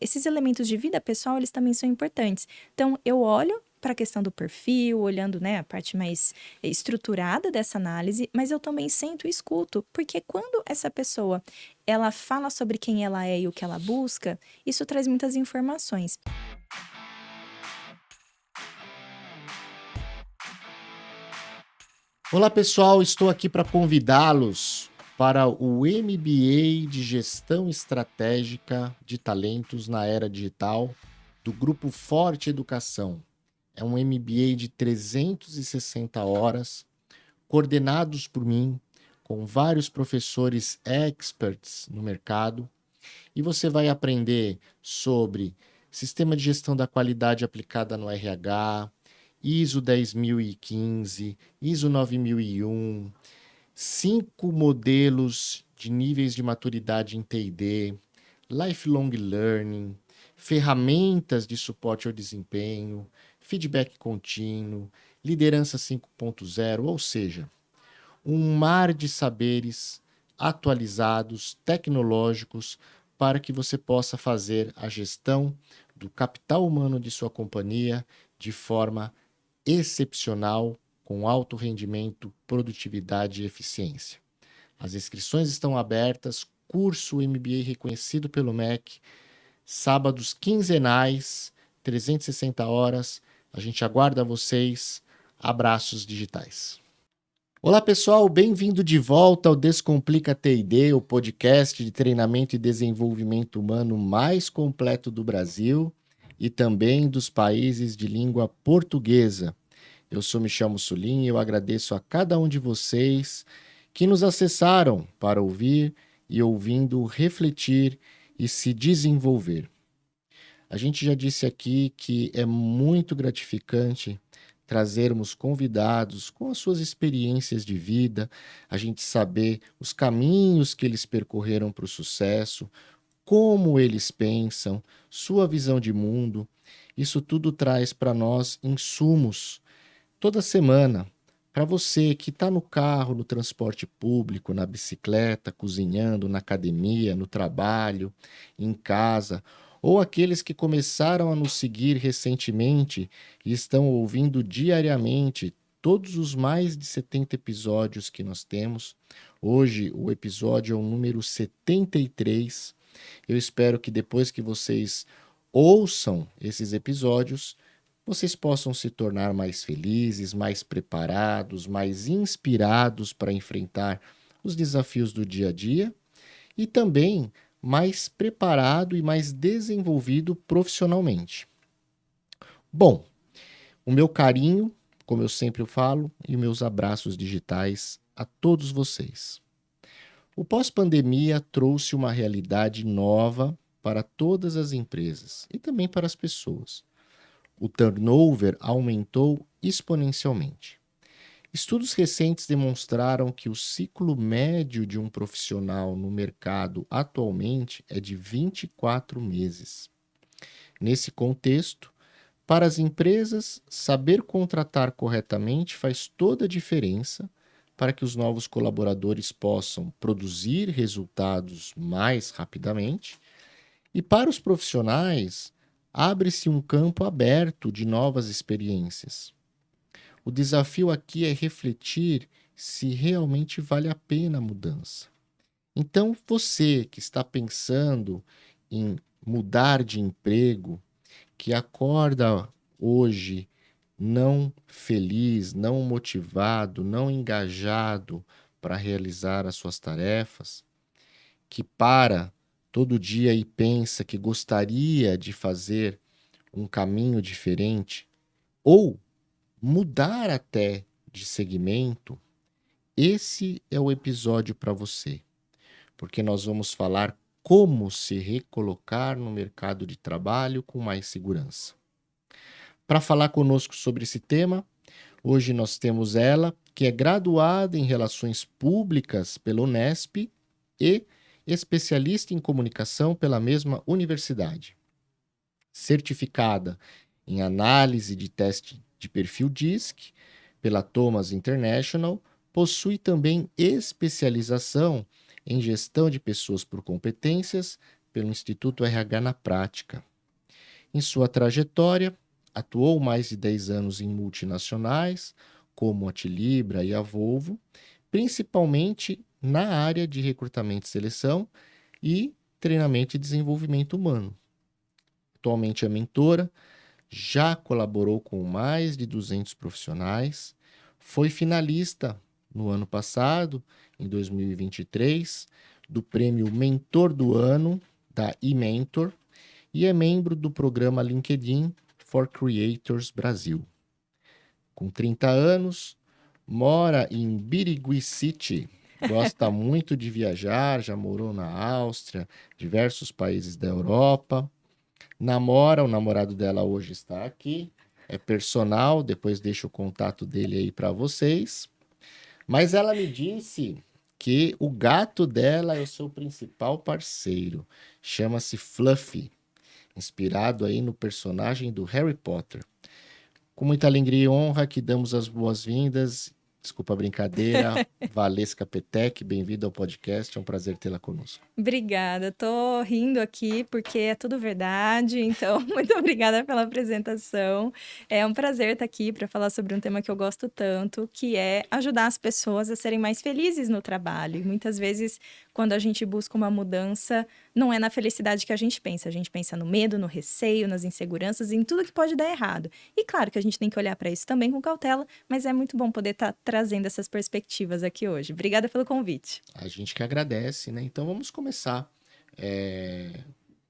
esses elementos de vida pessoal, eles também são importantes. Então, eu olho para a questão do perfil, olhando, né, a parte mais estruturada dessa análise, mas eu também sento e escuto, porque quando essa pessoa, ela fala sobre quem ela é e o que ela busca, isso traz muitas informações. Olá pessoal, estou aqui para convidá-los para o MBA de Gestão Estratégica de Talentos na Era Digital do Grupo Forte Educação. É um MBA de 360 horas, coordenados por mim, com vários professores experts no mercado, e você vai aprender sobre sistema de gestão da qualidade aplicada no RH, ISO 10015, ISO 9001, 5 modelos de níveis de maturidade em T&D, lifelong learning, ferramentas de suporte ao desempenho, feedback contínuo, liderança 5.0, ou seja, um mar de saberes atualizados, tecnológicos, para que você possa fazer a gestão do capital humano de sua companhia de forma excepcional, com alto rendimento, produtividade e eficiência. As inscrições estão abertas, curso MBA reconhecido pelo MEC, sábados quinzenais, 360 horas. A gente aguarda vocês. Abraços digitais. Olá pessoal, bem-vindo de volta ao Descomplica T&D, o podcast de treinamento e desenvolvimento humano mais completo do Brasil e também dos países de língua portuguesa. Eu sou Michel Mussolini e eu agradeço a cada um de vocês que nos acessaram para ouvir e ouvindo refletir e se desenvolver. A gente já disse aqui que é muito gratificante trazermos convidados com as suas experiências de vida, a gente saber os caminhos que eles percorreram para o sucesso, como eles pensam, sua visão de mundo. Isso tudo traz para nós insumos toda semana. Para você que está no carro, no transporte público, na bicicleta, cozinhando, na academia, no trabalho, em casa, ou aqueles que começaram a nos seguir recentemente e estão ouvindo diariamente todos os mais de 70 episódios que nós temos. Hoje o episódio é o número 73. Eu espero que depois que vocês ouçam esses episódios, vocês possam se tornar mais felizes, mais preparados, mais inspirados para enfrentar os desafios do dia a dia e também mais preparado e mais desenvolvido profissionalmente. Bom, o meu carinho, como eu sempre falo, e meus abraços digitais a todos vocês. O pós-pandemia trouxe uma realidade nova para todas as empresas e também para as pessoas. O turnover aumentou exponencialmente. Estudos recentes demonstraram que o ciclo médio de um profissional no mercado atualmente é de 24 meses. Nesse contexto, para as empresas, saber contratar corretamente faz toda a diferença para que os novos colaboradores possam produzir resultados mais rapidamente. E para os profissionais, abre-se um campo aberto de novas experiências. O desafio aqui é refletir se realmente vale a pena a mudança. Então, você que está pensando em mudar de emprego, que acorda hoje não feliz, não motivado, não engajado para realizar as suas tarefas, que para todo dia e pensa que gostaria de fazer um caminho diferente, ou mudar até de segmento, esse é o episódio para você, porque nós vamos falar como se recolocar no mercado de trabalho com mais segurança. Para falar conosco sobre esse tema, hoje nós temos ela, que é graduada em Relações Públicas pela Unesp e especialista em comunicação pela mesma universidade. Certificada em análise de teste de perfil DISC pela Thomas International, possui também especialização em gestão de pessoas por competências, pelo Instituto RH na Prática. Em sua trajetória, atuou mais de 10 anos em multinacionais, como a Tilibra e a Volvo, principalmente na área de recrutamento e seleção e treinamento e desenvolvimento humano. Atualmente é mentora, já colaborou com mais de 200 profissionais, foi finalista no ano passado, em 2023, do prêmio Mentor do Ano da eMentor e é membro do programa LinkedIn for Creators Brasil. Com 30 anos, mora em Birigui City, gosta muito de viajar, já morou na Áustria, diversos países da Europa. Namora, o namorado dela hoje está aqui, é personal, depois deixo o contato dele aí para vocês. Mas ela me disse que o gato dela é o seu principal parceiro, chama-se Fluffy, inspirado aí no personagem do Harry Potter. Com muita alegria e honra que damos as boas-vindas. Desculpa a brincadeira. Valesca Petec, bem-vinda ao podcast. É um prazer tê-la conosco. Obrigada, tô rindo aqui porque é tudo verdade, então muito obrigada pela apresentação. É um prazer estar aqui para falar sobre um tema que eu gosto tanto, que é ajudar as pessoas a serem mais felizes no trabalho. E muitas vezes, quando a gente busca uma mudança, não é na felicidade que a gente pensa no medo, no receio, nas inseguranças, em tudo que pode dar errado. E claro que a gente tem que olhar para isso também com cautela, mas é muito bom poder estar trazendo essas perspectivas aqui hoje. Obrigada pelo convite. A gente que agradece, né? Então vamos começar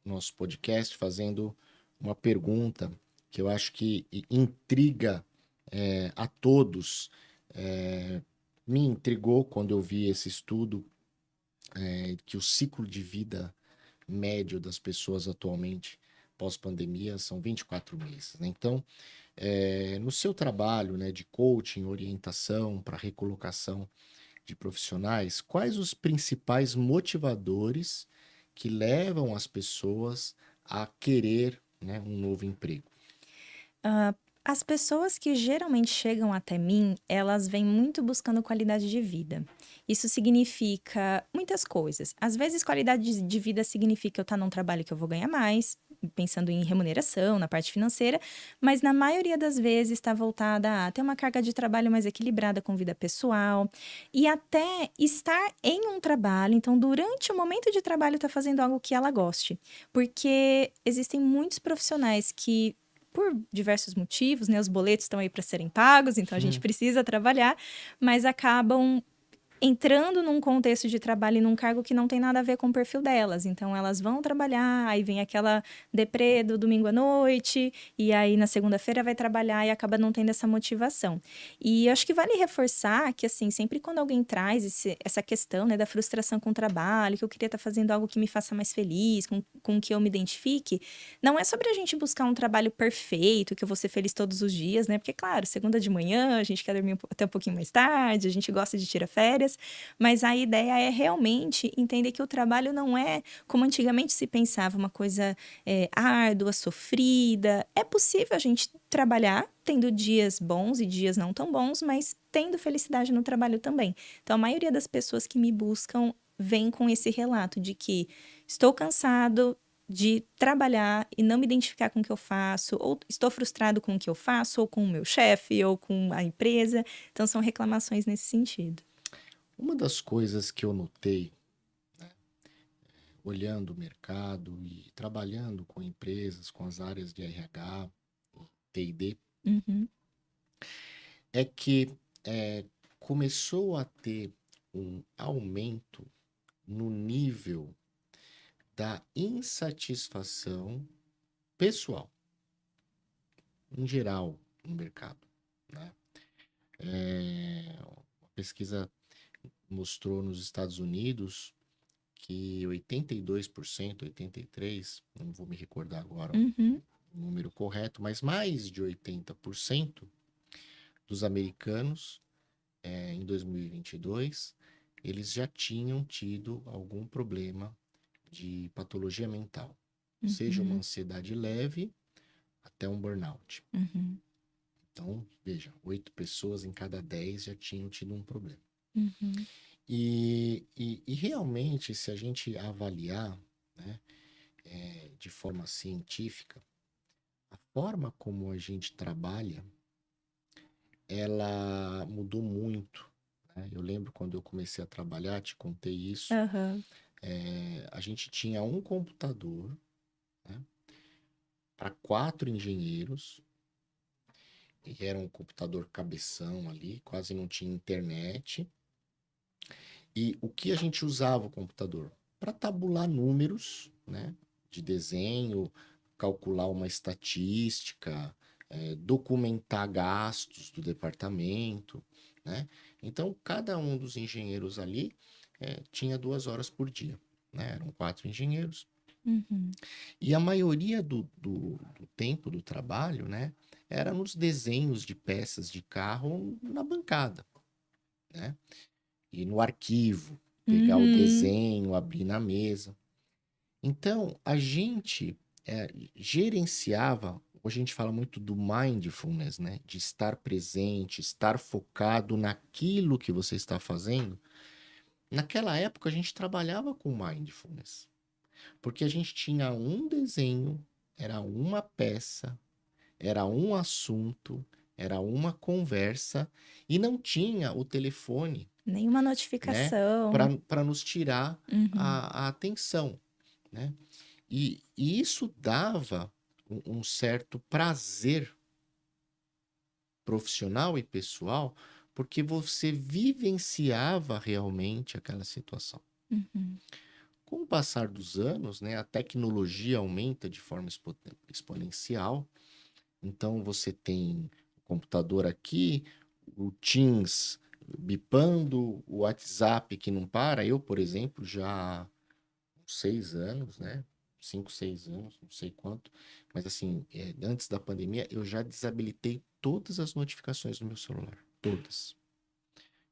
nosso podcast fazendo uma pergunta que eu acho que intriga a todos. Me intrigou quando eu vi esse estudo que o ciclo de vida médio das pessoas atualmente, pós-pandemia, são 24 meses, né? Então, no seu trabalho, né, de coaching, orientação para recolocação de profissionais, quais os principais motivadores que levam as pessoas a querer, né, um novo emprego? As pessoas que geralmente chegam até mim, elas vêm muito buscando qualidade de vida. Isso significa muitas coisas. Às vezes, qualidade de vida significa eu estar num trabalho que eu vou ganhar mais, pensando em remuneração, na parte financeira, mas na maioria das vezes está voltada a ter uma carga de trabalho mais equilibrada com vida pessoal e até estar em um trabalho. Então, durante o momento de trabalho, está fazendo algo que ela goste. Porque existem muitos profissionais que por diversos motivos, né? Os boletos estão aí para serem pagos, então a gente precisa trabalhar, mas acabam entrando num contexto de trabalho e num cargo que não tem nada a ver com o perfil delas. Então, elas vão trabalhar, aí vem aquela deprê do domingo à noite, e aí na segunda-feira vai trabalhar e acaba não tendo essa motivação. E eu acho que vale reforçar que, assim, sempre quando alguém traz essa questão, né, da frustração com o trabalho, que eu queria estar fazendo algo que me faça mais feliz, com que eu me identifique, não é sobre a gente buscar um trabalho perfeito, que eu vou ser feliz todos os dias, né? Porque, claro, segunda de manhã, a gente quer dormir até um pouquinho mais tarde, a gente gosta de tirar férias, mas a ideia é realmente entender que o trabalho não é como antigamente se pensava, uma coisa árdua, sofrida. É possível a gente trabalhar tendo dias bons e dias não tão bons, mas tendo felicidade no trabalho também. Então, a maioria das pessoas que me buscam vem com esse relato de que estou cansado de trabalhar e não me identificar com o que eu faço, ou estou frustrado com o que eu faço, ou com o meu chefe, ou com a empresa. Então, são reclamações nesse sentido. Uma das coisas que eu notei, olhando o mercado e trabalhando com empresas, com as áreas de RH, T&D, Uhum, é que começou a ter um aumento no nível da insatisfação pessoal, em geral, no mercado, né? Uma pesquisa mostrou nos Estados Unidos que 82%, 83%, não vou me recordar agora uhum, o número correto, mas mais de 80% dos americanos, em 2022, eles já tinham tido algum problema de patologia mental, seja uma uhum, ansiedade leve até um burnout. uhum, Então, veja, 8 pessoas em cada 10 já tinham tido um problema. uhum, E realmente, se a gente avaliar, né, de forma científica, a forma como a gente trabalha, ela mudou muito, né? Eu lembro quando eu comecei a trabalhar, te contei isso, Aham. a gente tinha um computador, né, para 4 engenheiros, e era um computador cabeção ali, quase não tinha internet. E o que a gente usava o computador? Para tabular números, né, de desenho, calcular uma estatística, documentar gastos do departamento, né? Então, cada um dos engenheiros ali tinha 2 horas por dia, né? Eram 4 engenheiros. Uhum. E a maioria do tempo do trabalho, né, era nos desenhos de peças de carro na bancada, né? E no arquivo, pegar o Uhum. desenho, abrir na mesa. Então, a gente gerenciava, hoje a gente fala muito do mindfulness, né? De estar presente, estar focado naquilo que você está fazendo. Naquela época, a gente trabalhava com mindfulness, porque a gente tinha um desenho, era uma peça, era um assunto, era uma conversa, e não tinha o telefone, Nenhuma né? notificação. Para nos tirar Uhum. a atenção, né? E isso dava um certo prazer profissional e pessoal, porque você vivenciava realmente aquela situação. Uhum. Com o passar dos anos, né, a tecnologia aumenta de forma exponencial. Então você tem o computador aqui, o Teams bipando, o WhatsApp que não para. Eu, por exemplo, já há 6 anos, né? 5, 6 anos, não sei quanto, mas assim, antes da pandemia, eu já desabilitei todas as notificações do meu celular. Todas.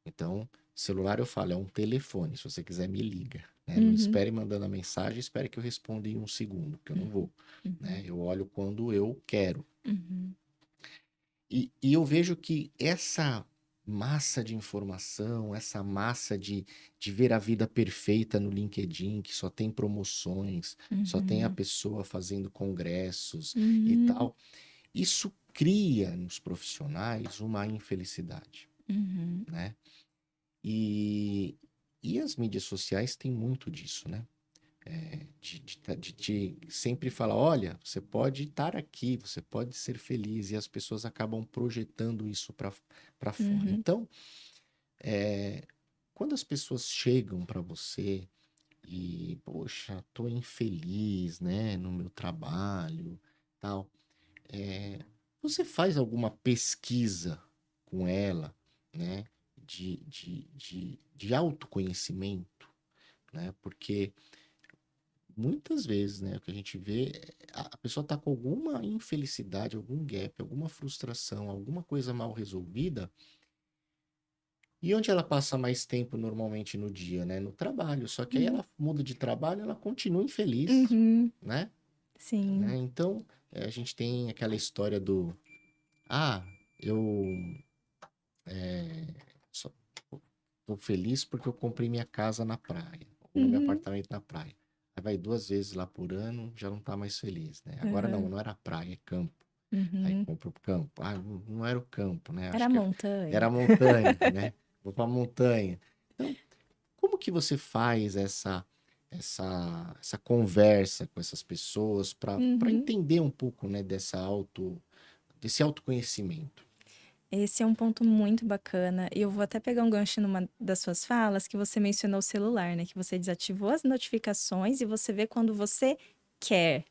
Então, celular eu falo, é um telefone. Se você quiser, me liga. Né? Não Uhum. espere mandando a mensagem, espere que eu responda em 1 segundo, porque eu não vou. Né? Uhum. Eu olho quando eu quero. Uhum. E eu vejo que essa massa de informação, essa massa de ver a vida perfeita no LinkedIn, que só tem promoções, só tem a Uhum. pessoa fazendo congressos e Uhum. tal, isso cria nos profissionais uma infelicidade, Uhum. né? E, e as mídias sociais têm muito disso, né? De sempre falar, olha, você pode estar aqui, você pode ser feliz, e as pessoas acabam projetando isso para fora. Uhum. Então, quando as pessoas chegam para você e, poxa, tô infeliz, né, no meu trabalho, tal, é, você faz alguma pesquisa com ela, né, de autoconhecimento, né, porque muitas vezes, né, o que a gente vê, a pessoa está com alguma infelicidade, algum gap, alguma frustração, alguma coisa mal resolvida, e onde ela passa mais tempo normalmente no dia, né? No trabalho. Só que aí Uhum. ela muda de trabalho, ela continua infeliz, Uhum. né? Sim. Então, a gente tem aquela história do, ah, eu só tô feliz porque eu comprei minha casa na praia, ou meu Uhum. apartamento na praia. Aí vai 2 vezes lá por ano, já não tá mais feliz, né? Agora não, Aham. não era praia, é campo. Aí Uhum. compra o campo. Ah, não era o campo, né? Era Acho que era montanha. a montanha, né? Vou pra montanha. Então, como que você faz essa conversa com essas pessoas para Uhum. entender um pouco, né, desse autoconhecimento? Esse é um ponto muito bacana. E eu vou até pegar um gancho numa das suas falas, que você mencionou o celular, né? Que você desativou as notificações e você vê quando você quer.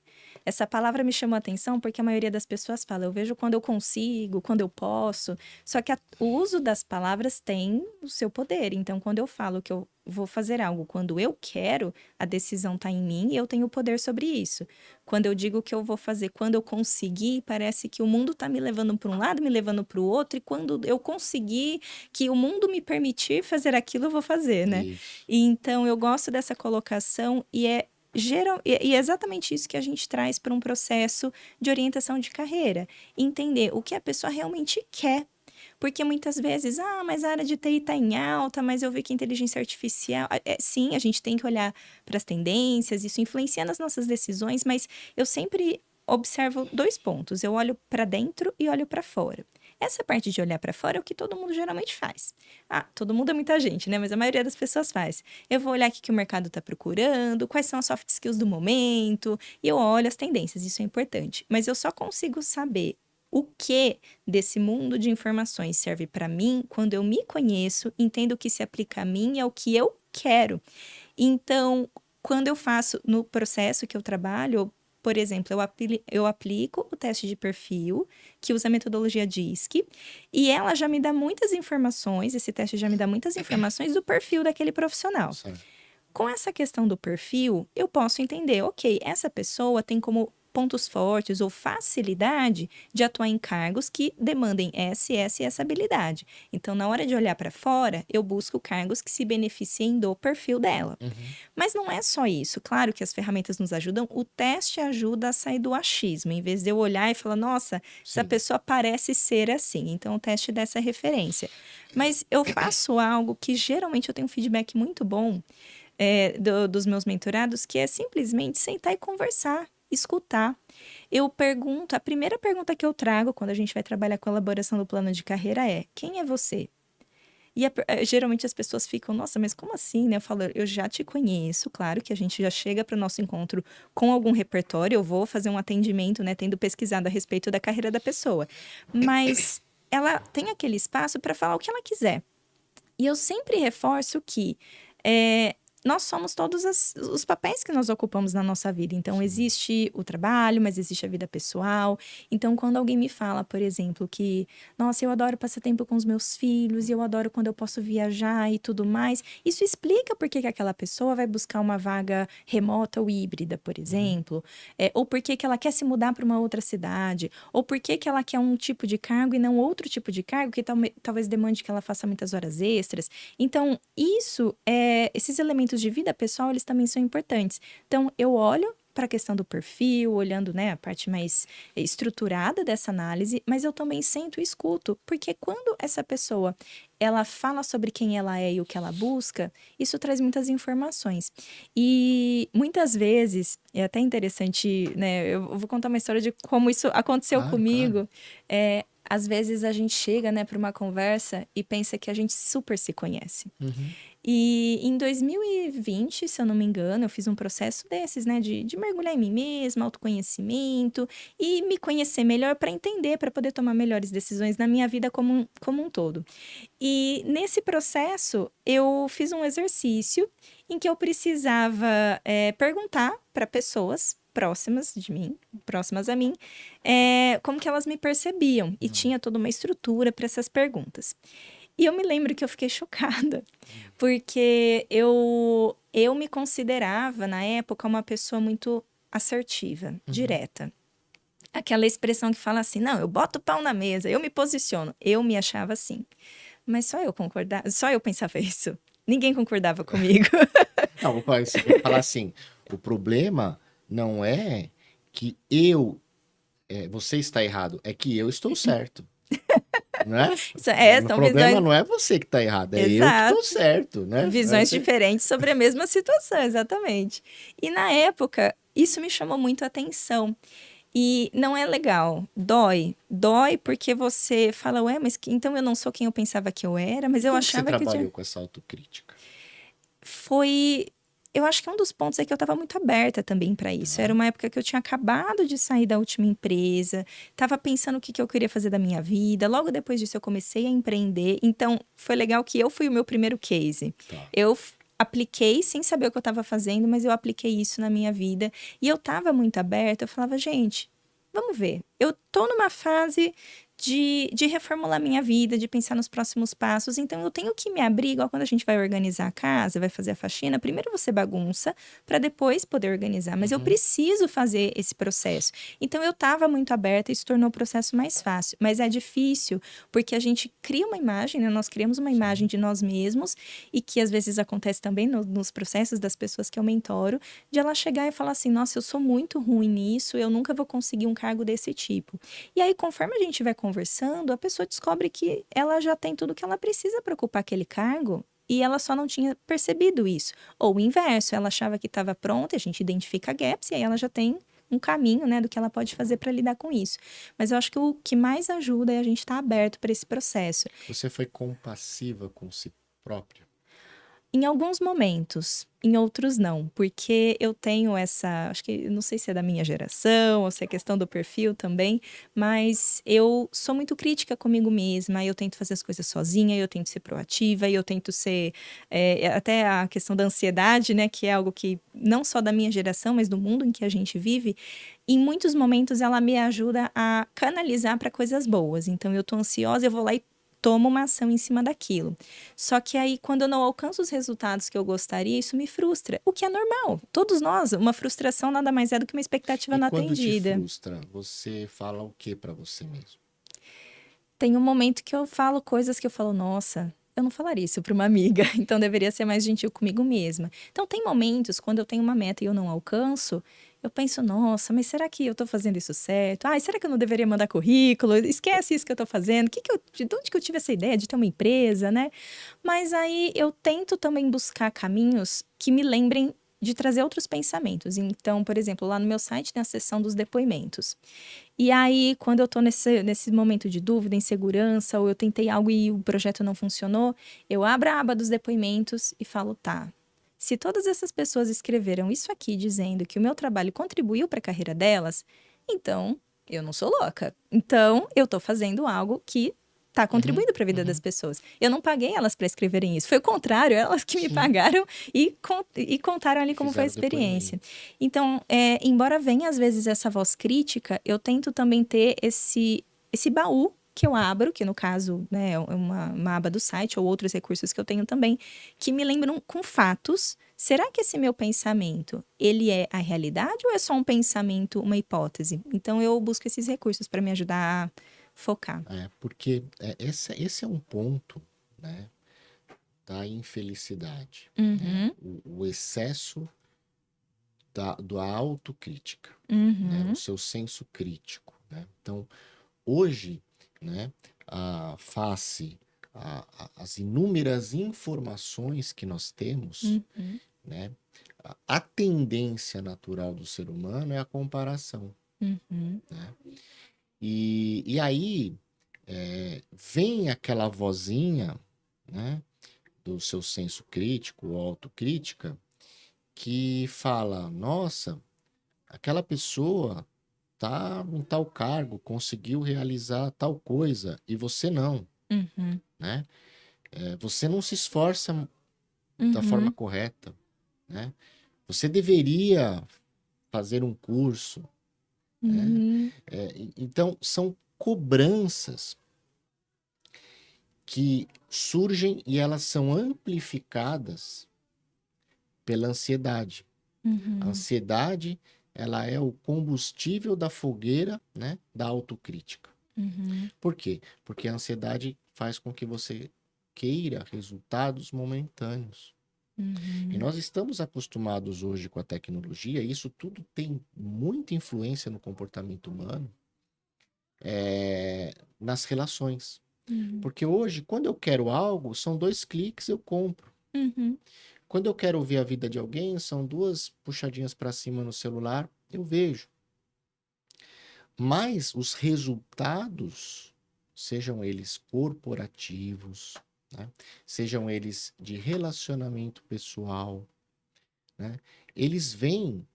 Essa palavra me chamou a atenção porque a maioria das pessoas fala, eu vejo quando eu consigo, quando eu posso. Só que o uso das palavras tem o seu poder. Então, quando eu falo que eu vou fazer algo quando eu quero, a decisão está em mim e eu tenho o poder sobre isso. Quando eu digo que eu vou fazer quando eu conseguir, parece que o mundo está me levando para um lado, me levando para o outro, e quando eu conseguir, que o mundo me permitir fazer aquilo, eu vou fazer, né? Isso. E então eu gosto dessa colocação e é exatamente isso que a gente traz para um processo de orientação de carreira. Entender o que a pessoa realmente quer. Porque muitas vezes, mas a área de TI está em alta, mas eu vi que a inteligência artificial. Sim, a gente tem que olhar para as tendências, isso influencia nas nossas decisões, mas eu sempre observo 2 pontos. Eu olho para dentro e olho para fora. Essa parte de olhar para fora é o que todo mundo geralmente faz. Todo mundo é muita gente, né? Mas a maioria das pessoas faz. Eu vou olhar o que que o mercado está procurando, quais são as soft skills do momento, e eu olho as tendências, isso é importante. Mas eu só consigo saber o que desse mundo de informações serve para mim quando eu me conheço, entendo o que se aplica a mim e ao que eu quero. Então, quando eu faço no processo que eu trabalho, por exemplo, eu aplico o teste de perfil, que usa a metodologia DISC, e ela já me dá muitas informações, esse teste já me dá muitas informações do perfil daquele profissional. Certo. Com essa questão do perfil, eu posso entender, ok, essa pessoa tem como pontos fortes ou facilidade de atuar em cargos que demandem essa e essa habilidade. Então, na hora de olhar para fora, eu busco cargos que se beneficiem do perfil dela. Mas não é só isso. Claro que as ferramentas nos ajudam, o teste ajuda a sair do achismo, em vez de eu olhar e falar, nossa, essa Sim. pessoa parece ser assim. Então, o teste dá essa referência. Mas eu faço algo que geralmente eu tenho um feedback muito bom dos meus mentorados, que é simplesmente sentar e conversar, escutar. Eu pergunto, a primeira pergunta que eu trago quando a gente vai trabalhar com a elaboração do plano de carreira é: quem é você? E geralmente as pessoas ficam, nossa, mas como assim, né? Eu falo, eu já te conheço, claro que a gente já chega para o nosso encontro com algum repertório, eu vou fazer um atendimento, né, tendo pesquisado a respeito da carreira da pessoa. Mas ela tem aquele espaço para falar o que ela quiser. E eu sempre reforço que nós somos todos os papéis que nós ocupamos na nossa vida. Então, existe o trabalho, mas existe a vida pessoal. Então, quando alguém me fala, por exemplo, que, nossa, eu adoro passar tempo com os meus filhos, e eu adoro quando eu posso viajar e tudo mais, isso explica por que que aquela pessoa vai buscar uma vaga remota ou híbrida, por exemplo, ou por que que ela quer se mudar para uma outra cidade, ou por que que ela quer um tipo de cargo e não outro tipo de cargo que talvez demande que ela faça muitas horas extras. Então, esses elementos de vida pessoal, eles também são importantes. Então, eu olho para a questão do perfil, olhando, né, a parte mais estruturada dessa análise, mas eu também sento e escuto, porque quando essa pessoa ela fala sobre quem ela é e o que ela busca, isso traz muitas informações. E muitas vezes, é até interessante, né, eu vou contar uma história de como isso aconteceu Claro, claro. comigo. Às vezes a gente chega, né, para uma conversa e pensa que a gente super se conhece. E em 2020, se eu não me engano, eu fiz um processo desses, né, de mergulhar em mim mesma, autoconhecimento e me conhecer melhor para entender, para poder tomar melhores decisões na minha vida como um todo. E nesse processo, eu fiz um exercício em que eu precisava perguntar para pessoas próximas de mim, próximas a mim, como que elas me percebiam. E tinha toda uma estrutura para essas perguntas. E eu me lembro que eu fiquei chocada, porque eu me considerava, na época, uma pessoa muito assertiva, direta. Aquela expressão que fala assim, não, eu boto o pau na mesa, eu me posiciono. Eu me achava assim. Mas só eu pensava isso. Ninguém concordava comigo. Não, você tem que falar assim, o problema não é que você está errado, é que eu estou certo, né? O São problema visões. não é você que está errado, é eu que estou Exato. certo, né? Visões diferentes sobre a mesma situação, exatamente. E na época, isso me chamou muito a atenção. E não é legal, dói. Dói porque você fala, ué, mas então eu não sou quem eu pensava que eu era, mas eu Como que você achava que trabalhou com essa autocrítica? foi. Eu acho que um dos pontos é que eu estava muito aberta também para isso. Era uma época que eu tinha acabado de sair da última empresa, estava pensando o que eu queria fazer da minha vida. Logo depois disso, eu comecei a empreender. Então, foi legal que eu fui o meu primeiro case. Tá. Eu apliquei sem saber o que eu estava fazendo, mas eu apliquei isso na minha vida. E eu estava muito aberta. Eu falava, gente, vamos ver. Eu tô numa fase de reformular minha vida, de pensar nos próximos passos. Então, eu tenho que me abrir, igual quando a gente vai organizar a casa, vai fazer a faxina. Primeiro você bagunça, para depois poder organizar. Mas eu preciso fazer esse processo. Então, eu estava muito aberta e isso tornou o processo mais fácil. Mas é difícil, porque a gente cria uma imagem, né? Nós criamos uma imagem de nós mesmos, e que às vezes acontece também nos processos das pessoas que eu mentoro, de ela chegar e falar assim, nossa, eu sou muito ruim nisso, eu nunca vou conseguir um cargo desse tipo. E aí, conforme a gente vai conversando, a pessoa descobre que ela já tem tudo que ela precisa para ocupar aquele cargo e ela só não tinha percebido isso. Ou o inverso, ela achava que estava pronta, a gente identifica gaps e aí ela já tem um caminho, né, do que ela pode fazer para lidar com isso. Mas eu acho que o que mais ajuda é a gente estar aberto para esse processo. Você foi compassiva com si própria? Em alguns momentos, em outros não, porque eu tenho essa, acho que não sei se é da minha geração ou se é questão do perfil também, mas eu sou muito crítica comigo mesma, eu tento fazer as coisas sozinha, eu tento ser proativa, eu tento ser até a questão da ansiedade, né, que é algo que não só da minha geração, mas do mundo em que a gente vive, em muitos momentos ela me ajuda a canalizar para coisas boas. Então eu tô ansiosa, eu vou lá e tomo uma ação em cima daquilo. Só que aí, quando eu não alcanço os resultados que eu gostaria, isso me frustra. O que é normal. Todos nós, uma frustração nada mais é do que uma expectativa E não quando te atendida. frustra, você fala o que pra você mesmo? Tem um momento que eu falo coisas que eu falo, nossa, eu não falaria isso para uma amiga, então deveria ser mais gentil comigo mesma. Então tem momentos quando eu tenho uma meta e eu não alcanço, eu penso, nossa, mas será que eu tô fazendo isso certo? Ai, será que eu não deveria mandar currículo? Esquece isso que eu tô fazendo. De onde que eu tive essa ideia de ter uma empresa, né? Mas aí eu tento também buscar caminhos que me lembrem de trazer outros pensamentos. Então, por exemplo, lá no meu site tem a seção dos depoimentos. E aí, quando eu tô nesse momento de dúvida, insegurança, ou eu tentei algo e o projeto não funcionou, eu abro a aba dos depoimentos e falo, tá. Se todas essas pessoas escreveram isso aqui dizendo que o meu trabalho contribuiu para a carreira delas, então eu não sou louca. Então eu tô fazendo algo que tá Uhum, contribuindo para a vida das uhum. pessoas. Eu não paguei elas para escreverem isso. Foi o contrário, elas que me Sim, pagaram e contaram ali como foi a fizeram experiência. depoimento. Então, embora venha às vezes essa voz crítica, eu tento também ter esse baú que eu abro, que no caso, né, é uma aba do site ou outros recursos que eu tenho também, que me lembram com fatos. Será que esse meu pensamento, ele é a realidade ou é só um pensamento, uma hipótese? Então, eu busco esses recursos para me ajudar a focar. Porque esse é um ponto, né, da infelicidade, né? Uhum, O excesso da autocrítica, né? O uhum, seu senso crítico, né? Então, hoje, né, face as inúmeras informações que nós temos, uhum, né, a tendência natural do ser humano é a comparação, uhum, né? E aí vem aquela vozinha, né, do seu senso crítico ou autocrítica que fala: nossa, aquela pessoa tá em tal cargo, conseguiu realizar tal coisa e você não, uhum, né? Você não se esforça da forma uhum, correta, né? Você deveria fazer um curso, né? uhum, Então, são cobranças que surgem e elas são amplificadas pela ansiedade. A uhum, ansiedade, ela é o combustível da fogueira, né, da autocrítica. uhum, Por quê? Porque a ansiedade faz com que você queira resultados momentâneos. E uhum, nós estamos acostumados hoje com a tecnologia, e isso tudo tem muita influência no comportamento humano, nas relações. uhum, Porque hoje, quando eu quero algo, são 2 cliques, eu compro. uhum, Quando eu quero ver a vida de alguém, são 2 puxadinhas para cima no celular, eu vejo. Mas os resultados, sejam eles corporativos, né, sejam eles de relacionamento pessoal, né, eles vêm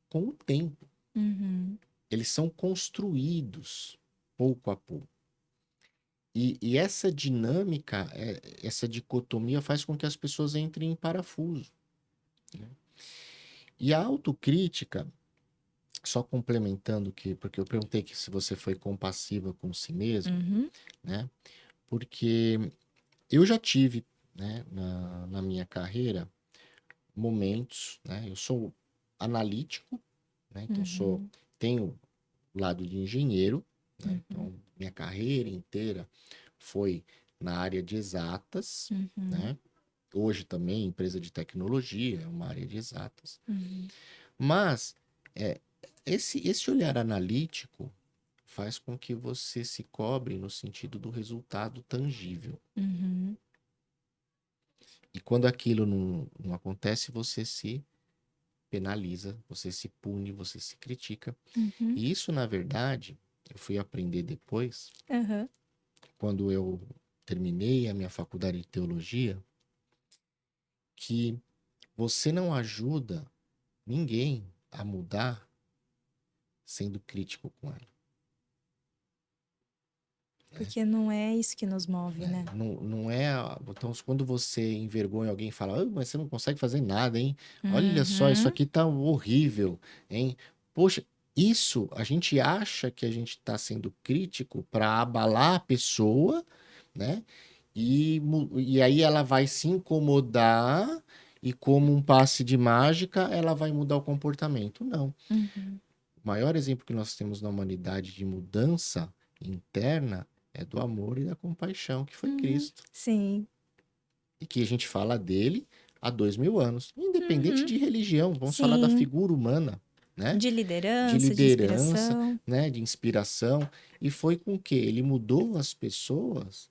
com o tempo. uhum, Eles são construídos pouco a pouco. E essa dinâmica, essa dicotomia faz com que as pessoas entrem em parafuso, né? E a autocrítica, só complementando que, porque eu perguntei que se você foi compassiva com si mesma, uhum, né? Porque eu já tive, né, na minha carreira, momentos, né? Eu sou analítico, né? Então uhum, tenho o lado de engenheiro, né? uhum, Então minha carreira inteira foi na área de exatas, uhum, né? Hoje também empresa de tecnologia, é uma área de exatas. uhum, Mas é, esse olhar analítico, faz com que você se cobre no sentido do resultado tangível. Uhum. E quando aquilo não acontece, você se penaliza, você se pune, você se critica. Uhum. E isso, na verdade, eu fui aprender depois, Aham. quando eu terminei a minha faculdade de teologia, que você não ajuda ninguém a mudar sendo crítico com ela. Porque não é isso que nos move, né? Não é. Então, quando você envergonha alguém e fala, "Ah, mas você não consegue fazer nada, hein? Olha só, isso Uhum. aqui tá horrível, hein? Poxa, isso a gente acha que a gente está sendo crítico para abalar a pessoa, né? E aí ela vai se incomodar e, como um passe de mágica, ela vai mudar o comportamento. Não. Uhum. O maior exemplo que nós temos na humanidade de mudança interna é do amor e da compaixão, que foi Uhum. Cristo. Sim. E que a gente fala dele há 2000 anos. Independente Uhum. de religião, vamos falar da Sim. figura humana, né? De De liderança, de liderança, inspiração. né? De inspiração. E foi com que ele mudou as pessoas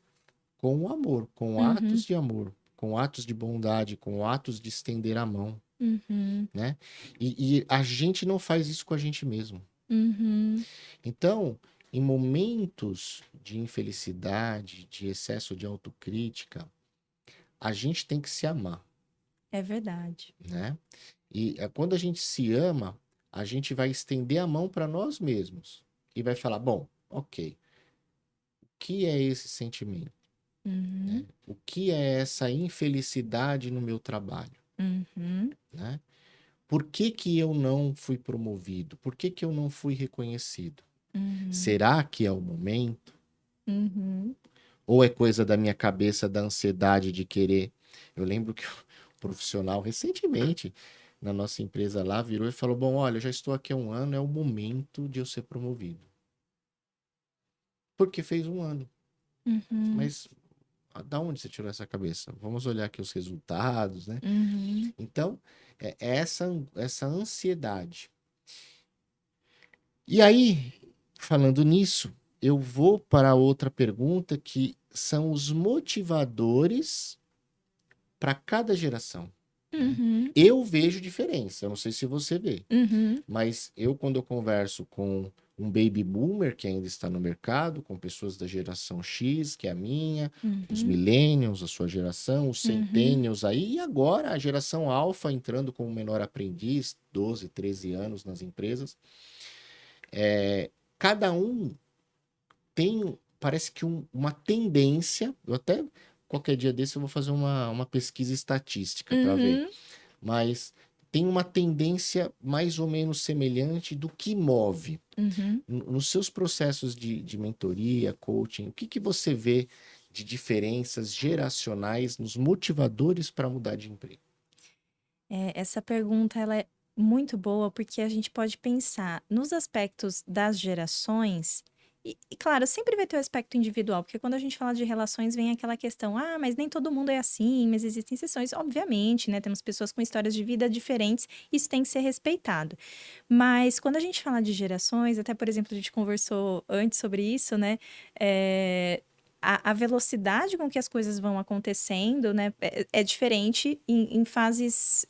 com o amor, com atos Uhum. de amor, com atos de bondade, com atos de estender a mão, Uhum. né? E a gente não faz isso com a gente mesmo. Uhum. Então, em momentos de infelicidade, de excesso de autocrítica, a gente tem que se amar, É verdade. né? E quando a gente se ama, a gente vai estender a mão para nós mesmos e vai falar: bom, ok, o que é esse sentimento? Né? Uhum. O que é essa infelicidade no meu trabalho? Uhum. Né? Por que que eu não fui promovido? Por que que eu não fui reconhecido? Uhum. Será que é o momento? Uhum. Ou é coisa da minha cabeça, da ansiedade de querer? Eu lembro que o profissional, recentemente, na nossa empresa lá, virou e falou: bom, olha, eu já estou aqui há um ano, é o momento de eu ser promovido. Porque fez um ano. Uhum. Mas da onde você tirou essa cabeça? Vamos olhar aqui os resultados, né? Uhum. Então, é essa ansiedade. E aí, falando nisso, eu vou para outra pergunta que são os motivadores para cada geração, né? Uhum. Eu vejo diferença, eu não sei se você vê, Uhum. mas quando eu converso com um baby boomer que ainda está no mercado, com pessoas da geração X, que é a minha, os Uhum. millennials, a sua geração, os Uhum. centennials aí, e agora a geração alfa entrando como menor aprendiz, 12, 13 anos nas empresas. Cada um tem, parece que uma tendência, eu até qualquer dia desse eu vou fazer uma pesquisa estatística para ver, Uhum. mas tem uma tendência mais ou menos semelhante do que move. Uhum. Nos seus processos de mentoria, coaching, o que que você vê de diferenças geracionais nos motivadores para mudar de emprego? Essa pergunta ela é muito boa porque a gente pode pensar nos aspectos das gerações. E claro, sempre vai ter o aspecto individual, porque quando a gente fala de relações, vem aquela questão: ah, mas nem todo mundo é assim, mas existem exceções. Obviamente, né? Temos pessoas com histórias de vida diferentes, isso tem que ser respeitado. Mas quando a gente fala de gerações, até por exemplo, a gente conversou antes sobre isso, né? É, a velocidade com que as coisas vão acontecendo, né, é diferente em fases,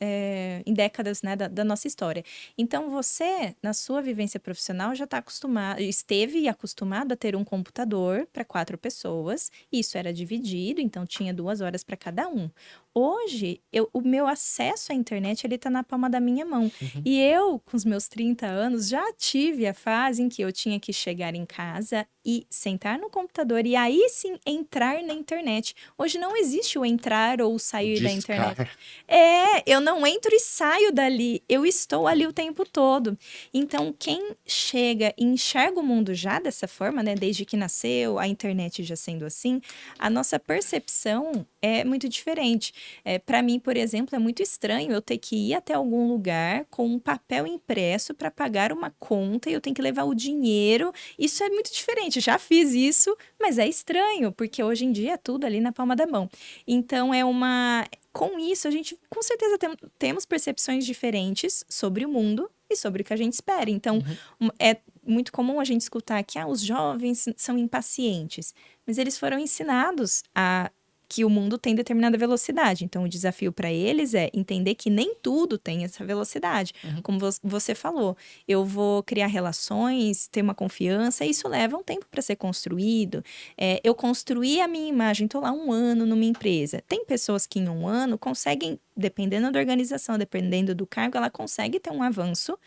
em décadas, né, da nossa história. Então, você, na sua vivência profissional, já está acostumado, esteve acostumado a ter um computador para 4 pessoas, isso era dividido, então tinha 2 horas para cada um. Hoje, o meu acesso à internet ele está na palma da minha mão. Uhum. E eu, com os meus 30 anos, já tive a fase em que eu tinha que chegar em casa e sentar no computador e aí sim entrar na internet. Hoje não existe o entrar ou O sair da internet. descar. Eu não entro e saio dali, eu estou ali o tempo todo. Então, quem chega e enxerga o mundo já dessa forma, né, desde que nasceu, a internet já sendo assim, a nossa percepção é muito diferente. Para mim, por exemplo, é muito estranho eu ter que ir até algum lugar com um papel impresso para pagar uma conta e eu tenho que levar o dinheiro. Isso é muito diferente. Já fiz isso, mas é estranho, porque hoje em dia é tudo ali na palma da mão. Então, com isso, a gente com certeza temos percepções diferentes sobre o mundo e sobre o que a gente espera. Então, Uhum. muito comum a gente escutar que os jovens são impacientes, mas eles foram ensinados a que o mundo tem determinada velocidade. Então, o desafio para eles é entender que nem tudo tem essa velocidade. Como você falou, eu vou criar relações, ter uma confiança, e isso leva um tempo para ser construído. Eu construí a minha imagem, estou lá 1 ano numa empresa. Tem pessoas que em 1 ano conseguem, dependendo da organização, dependendo do cargo, ela consegue ter um avanço.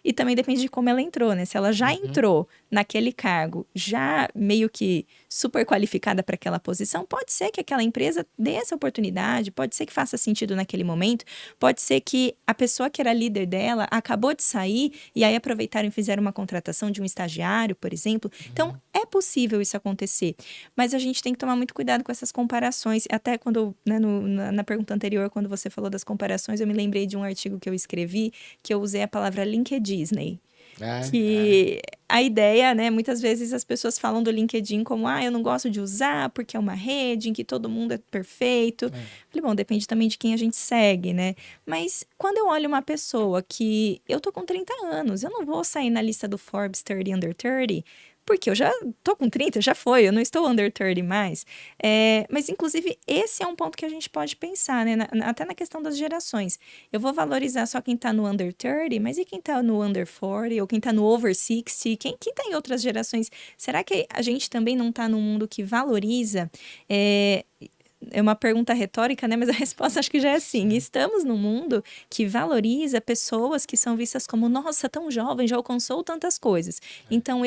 E também depende de como ela entrou, né? Se ela já entrou naquele cargo, já meio que super qualificada para aquela posição, pode ser que aquela empresa dê essa oportunidade, pode ser que faça sentido naquele momento, pode ser que a pessoa que era líder dela acabou de sair e aí aproveitaram e fizeram uma contratação de um estagiário, por exemplo. Então, é possível isso acontecer, mas a gente tem que tomar muito cuidado com essas comparações. Até quando, né, na pergunta anterior, quando você falou das comparações, eu me lembrei de um artigo que eu escrevi, que eu usei a palavra LinkedIn. Disney. Que a ideia, né? Muitas vezes as pessoas falam do LinkedIn como, eu não gosto de usar porque é uma rede em que todo mundo é perfeito. Falei, bom, depende também de quem a gente segue, né? Mas quando eu olho uma pessoa que eu tô com 30 anos, eu não vou sair na lista do Forbes 30 Under 30, porque eu já tô com 30, já foi, eu não estou under 30 mais. Mas, inclusive, esse é um ponto que a gente pode pensar, né? Até na questão das gerações. Eu vou valorizar só quem tá no under 30, mas e quem tá no under 40? Ou quem tá no over 60? Quem tá em outras gerações? Será que a gente também não tá num mundo que valoriza... É uma pergunta retórica, né? Mas a resposta acho que já é sim. Estamos num mundo que valoriza pessoas que são vistas como, nossa, tão jovem, já alcançou tantas coisas. Então,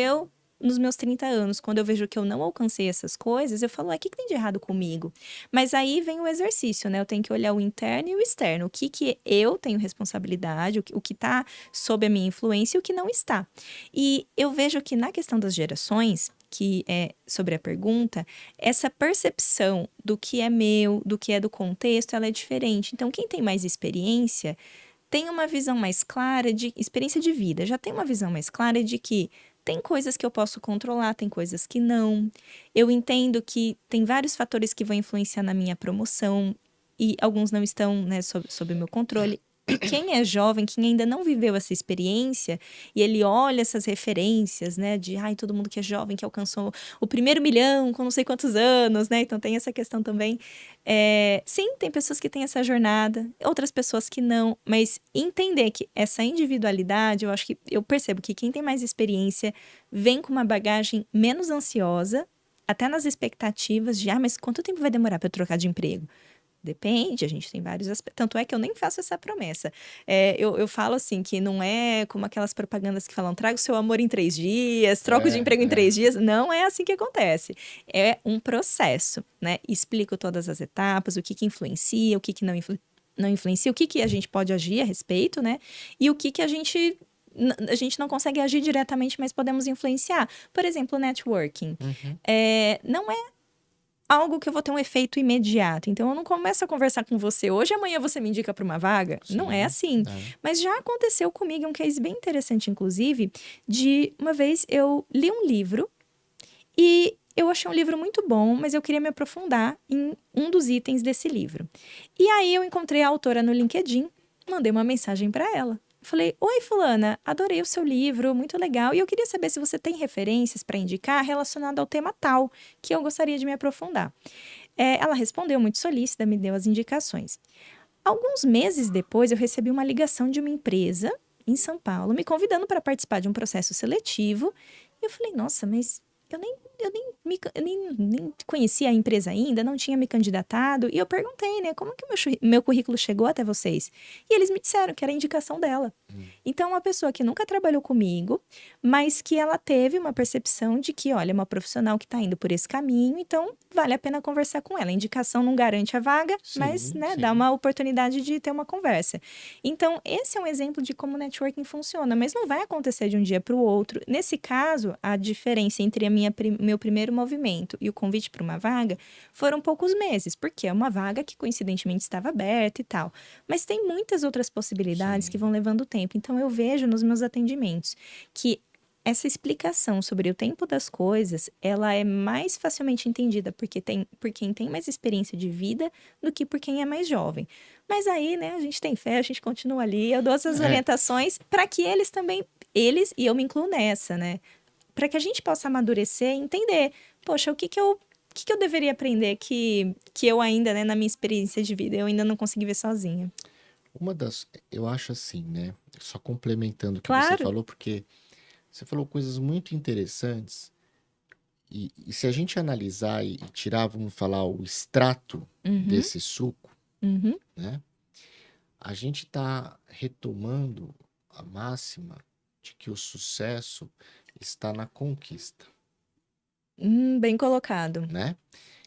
nos meus 30 anos, quando eu vejo que eu não alcancei essas coisas, eu falo, o que tem de errado comigo? Mas aí vem o exercício, né? Eu tenho que olhar o interno e o externo. O que eu tenho responsabilidade, o que está sob a minha influência e o que não está. E eu vejo que na questão das gerações, que é sobre a pergunta, essa percepção do que é meu, do que é do contexto, ela é diferente. Então, quem tem mais experiência tem uma visão mais clara de experiência de vida, já tem uma visão mais clara de que tem coisas que eu posso controlar, tem coisas que não. Eu entendo que tem vários fatores que vão influenciar na minha promoção e alguns não estão, né, sob o meu controle. E quem é jovem, quem ainda não viveu essa experiência, e ele olha essas referências, né, de todo mundo que é jovem, que alcançou o primeiro milhão com não sei quantos anos, né? Então tem essa questão também. Sim, tem pessoas que têm essa jornada, outras pessoas que não, mas entender que essa individualidade, eu percebo que quem tem mais experiência vem com uma bagagem menos ansiosa, até nas expectativas de, mas quanto tempo vai demorar para eu trocar de emprego? Depende, a gente tem vários aspectos. Tanto é que eu nem faço essa promessa. Eu falo assim, que não é como aquelas propagandas que falam, traga o seu amor em 3 dias, troca de emprego em 3 dias. Não é assim que acontece. É um processo, né? Explico todas as etapas, o que influencia, o que não influencia, o que a gente pode agir a respeito, né? E o que a gente não consegue agir diretamente, mas podemos influenciar. Por exemplo, networking. Não é algo que eu vou ter um efeito imediato. Então, eu não começo a conversar com você hoje, amanhã você me indica para uma vaga. Sim, não é assim. Mas já aconteceu comigo um case bem interessante, inclusive, de uma vez eu li um livro e eu achei um livro muito bom, mas eu queria me aprofundar em um dos itens desse livro. E aí, eu encontrei a autora no LinkedIn, mandei uma mensagem para ela. Falei, oi fulana, adorei o seu livro, muito legal. E eu queria saber se você tem referências para indicar relacionado ao tema tal, que eu gostaria de me aprofundar. Ela respondeu muito solícita, me deu as indicações. Alguns meses depois, eu recebi uma ligação de uma empresa em São Paulo, me convidando para participar de um processo seletivo. E eu falei, nossa, mas eu nem conhecia a empresa ainda, não tinha me candidatado. E eu perguntei, né, como que o meu currículo chegou até vocês? E eles me disseram que era a indicação dela. Então, uma pessoa que nunca trabalhou comigo, mas que ela teve uma percepção de que, olha, é uma profissional que está indo por esse caminho, então vale a pena conversar com ela. A indicação não garante a vaga, mas, né, dá uma oportunidade de ter uma conversa. Então, esse é um exemplo de como o networking funciona, mas não vai acontecer de um dia para o outro. Nesse caso, a diferença entre meu primeiro movimento e o convite para uma vaga foram poucos meses, porque é uma vaga que coincidentemente estava aberta e tal. Mas tem muitas outras possibilidades que vão levando tempo. Então, eu vejo nos meus atendimentos que essa explicação sobre o tempo das coisas, ela é mais facilmente entendida por quem tem mais experiência de vida do que por quem é mais jovem. Mas aí, né, a gente tem fé, a gente continua ali, eu dou essas orientações para que eles também eles, e eu me incluo nessa, né? Para que a gente possa amadurecer e entender, poxa, o que que eu deveria aprender que eu ainda, né, na minha experiência de vida, eu ainda não consegui ver sozinha. Eu acho assim, né? Só complementando o que você Claro. falou, porque você falou coisas muito interessantes. E se a gente analisar e tirar, vamos falar, o extrato Uhum, desse suco, uhum. né? A gente está retomando a máxima de que o sucesso está na conquista, Bem colocado. né?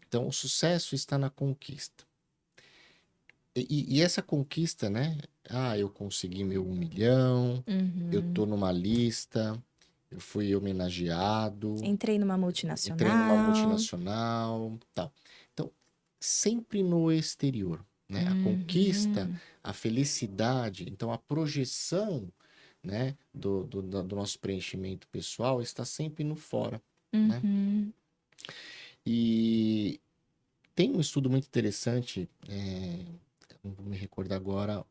Então, o sucesso está na conquista. E essa conquista, né? Ah, eu consegui meu 1 milhão, eu tô Uhum. numa lista, eu fui homenageado, Entrei numa entrei numa multinacional. multinacional, tal. Então, sempre no exterior, né? A conquista, Uhum, a felicidade, então a projeção, né, do nosso preenchimento pessoal está sempre no fora, né? uhum, E tem um estudo muito interessante, não vou me recordar agora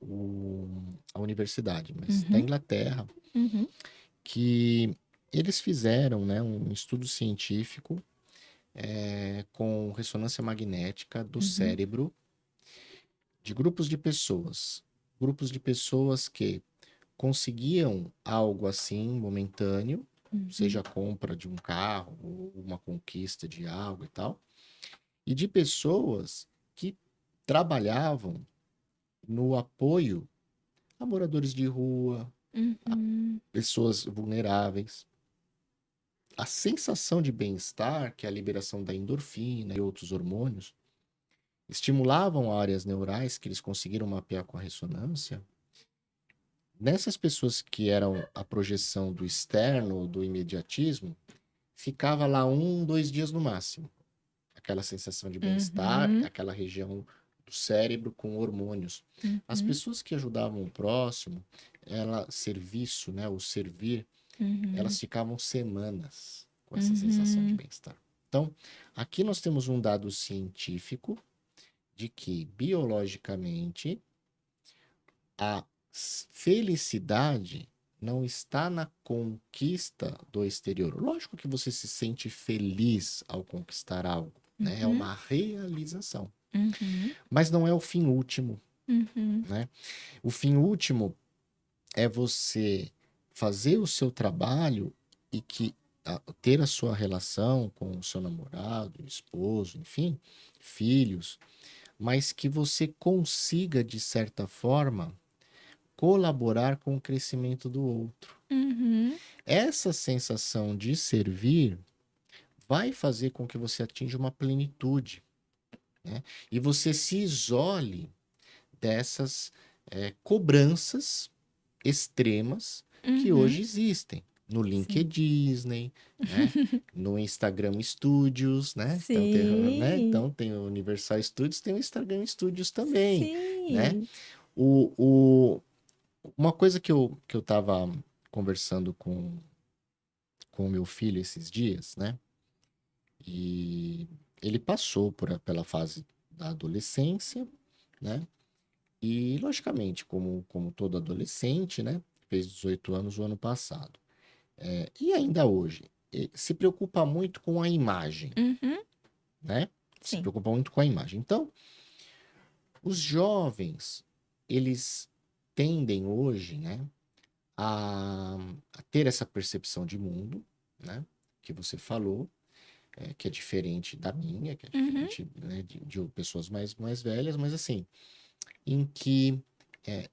a universidade, mas da uhum, Inglaterra, uhum, que eles fizeram, né, um estudo científico com ressonância magnética do uhum, cérebro de grupos de pessoas que conseguiam algo assim momentâneo, uhum, seja a compra de um carro ou uma conquista de algo e tal, e de pessoas que trabalhavam no apoio a moradores de rua, a uhum, pessoas vulneráveis. A sensação de bem-estar, que é a liberação da endorfina e outros hormônios, estimulavam áreas neurais que eles conseguiram mapear com a ressonância. Nessas pessoas que eram a projeção do externo, do imediatismo, ficava lá 1, 2 dias no máximo. Aquela sensação de bem-estar, uhum, aquela região do cérebro com hormônios. As uhum, pessoas que ajudavam o próximo, serviço, né, o servir, uhum, elas ficavam semanas com essa sensação de uhum, bem-estar. Então, aqui nós temos um dado científico de que, biologicamente, a felicidade não está na conquista do exterior. Lógico que você se sente feliz ao conquistar algo, né? É uhum, uma realização. uhum, Mas não é o fim último, uhum, né? O fim último é você fazer o seu trabalho e ter a sua relação com o seu namorado, esposo, enfim, filhos, mas que você consiga, de certa forma, colaborar com o crescimento do outro. uhum. Essa sensação de servir vai fazer com que você atinja uma plenitude, né? E você se isole dessas cobranças extremas que Uhum. hoje existem no Sim. LinkedIn, né? No Instagram Studios, né? Então tem, né? Sim, Então tem o Universal Studios, tem o Instagram Studios também, né? sim. O, o, uma coisa que eu tava conversando com o meu filho esses dias, né? E ele passou pela fase da adolescência, né? E, logicamente, como todo adolescente, né? Fez 18 anos o ano passado. E ainda hoje, se preocupa muito com a imagem, Uhum. né? Se Sim. preocupa muito com a imagem. Então, os jovens, eles tendem hoje, né? A, a ter essa percepção de mundo, né? Que você falou, que é diferente da minha, que é Uhum. diferente, né, de pessoas mais velhas, mas assim, em que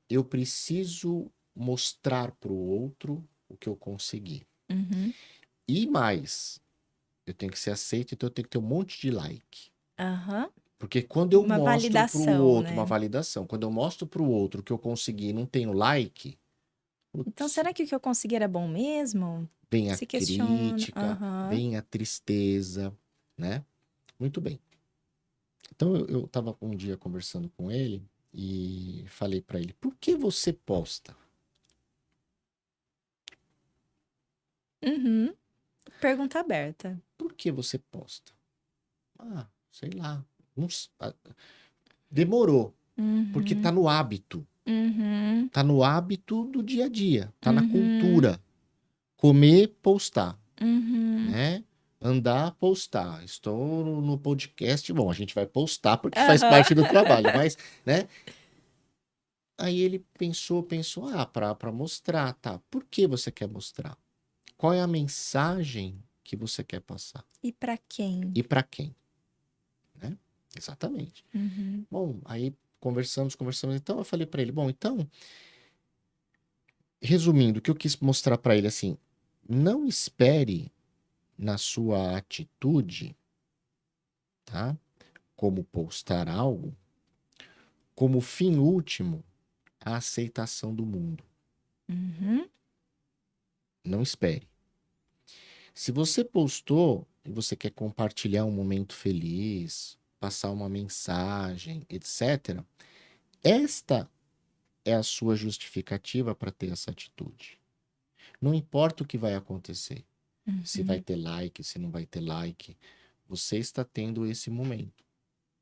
eu preciso mostrar para o outro o que eu consegui. Uhum. E mais, eu tenho que ser aceito, então eu tenho que ter um monte de like. Aham. Porque quando eu Uma mostro para o validação, outro uma né. validação, quando eu mostro para o outro o que eu consegui e não tenho like, Então putz, será que o que eu consegui era bom mesmo? vem a Se questiona. crítica, Aham. vem a tristeza, né? Muito bem. Então eu estava um dia conversando com ele e falei para ele: por que você posta? Uhum. Pergunta aberta. Por que você posta? Ah, sei lá. Não demorou, porque tá Uhum. no hábito. Uhum. Tá no hábito do dia a dia, tá na Uhum. cultura. comer, postar, Uhum. né? Andar, postar. Estou no podcast. Bom, a gente vai postar porque faz Aham. parte do trabalho, mas, né? Aí ele pensou, para mostrar, tá? Por que você quer mostrar? Qual é a mensagem que você quer passar? E pra quem? E para quem, né? Exatamente. Uhum. Bom, aí conversamos. Então eu falei para ele, bom, então, resumindo, o que eu quis mostrar para ele assim, não espere na sua atitude, tá? Como postar algo, como fim último, a aceitação do mundo. Uhum. Não espere. Se você postou e você quer compartilhar um momento feliz, passar uma mensagem, etc., esta é a sua justificativa para ter essa atitude. Não importa o que vai acontecer, se vai Uhum. ter like, se não vai ter like, você está tendo esse momento,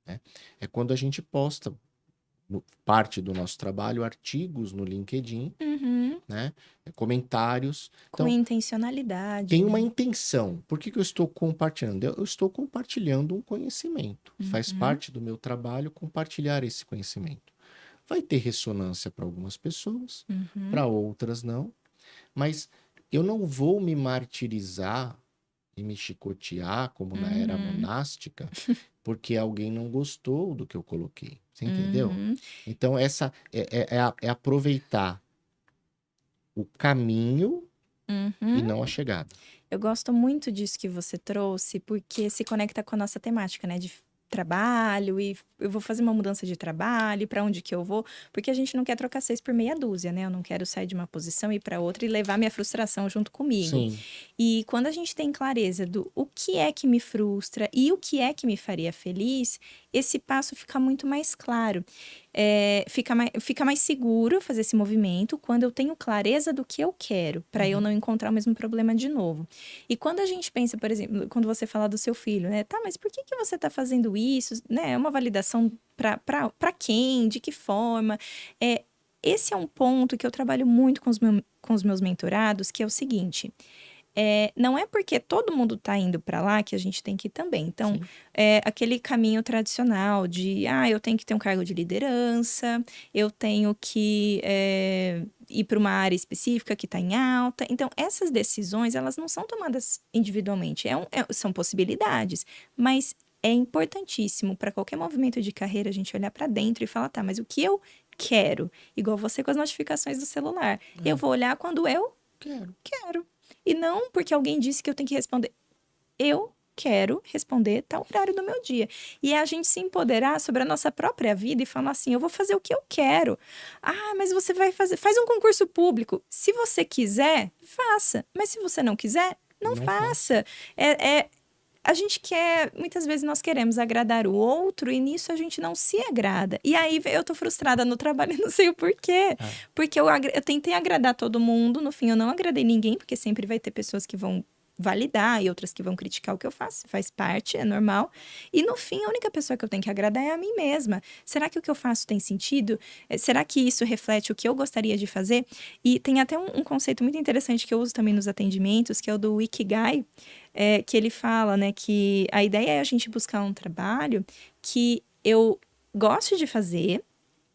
né? É quando a gente posta parte do nosso trabalho, artigos no LinkedIn, Uhum. né? Comentários. Com Então, intencionalidade, tem uma né? intenção. Por que eu estou compartilhando? Eu estou compartilhando um conhecimento. Faz Uhum. parte do meu trabalho compartilhar esse conhecimento. Vai ter ressonância para algumas pessoas, Uhum. para outras não, mas eu não vou me martirizar e me chicotear como na era Uhum. monástica, porque alguém não gostou do que eu coloquei. Você entendeu? Uhum. Então, essa é aproveitar o caminho e Uhum. não a chegada. Eu gosto muito disso que você trouxe, porque se conecta com a nossa temática, né? De trabalho, e eu vou fazer uma mudança de trabalho, para onde que eu vou? Porque a gente não quer trocar 6 por meia dúzia, né? Eu não quero sair de uma posição e ir para outra e levar minha frustração junto comigo. Sim, E quando a gente tem clareza do o que é que me frustra e o que é que me faria feliz, esse passo fica muito mais claro. Fica mais seguro fazer esse movimento quando eu tenho clareza do que eu quero, para eu uhum, não encontrar o mesmo problema de novo. E quando a gente pensa, por exemplo, quando você fala do seu filho, né? Tá, mas por que que você tá fazendo isso? Né? É uma validação para quem? De que forma? É, esse é um ponto que eu trabalho muito com os meus mentorados, que é o seguinte. Não é porque todo mundo está indo para lá que a gente tem que ir também. Então, sim. aquele caminho tradicional de, eu tenho que ter um cargo de liderança, eu tenho que ir para uma área específica que está em alta. Então, essas decisões, elas não são tomadas individualmente, são possibilidades, mas é importantíssimo para qualquer movimento de carreira a gente olhar para dentro e falar, tá, mas o que eu quero? Igual você com as notificações do celular. Eu É, vou olhar quando eu quero. quero. E não porque alguém disse que eu tenho que responder. Eu quero responder tal horário do meu dia. E é a gente se empoderar sobre a nossa própria vida e falar assim: eu vou fazer o que eu quero. Ah, mas você vai fazer. Faz um concurso público. Se você quiser, faça. Mas se você não quiser, não Não faço. faça. A gente quer, muitas vezes nós queremos agradar o outro e nisso a gente não se agrada. E aí eu tô frustrada no trabalho e não sei o porquê. É, Porque eu tentei agradar todo mundo, no fim eu não agradei ninguém, porque sempre vai ter pessoas que vão validar e outras que vão criticar o que eu faço, faz parte, é normal. E no fim, a única pessoa que eu tenho que agradar é a mim mesma. Será que o que eu faço tem sentido? Será que isso reflete o que eu gostaria de fazer? E tem até um conceito muito interessante que eu uso também nos atendimentos, que é o do Ikigai, que ele fala, né, que a ideia é a gente buscar um trabalho que eu goste de fazer,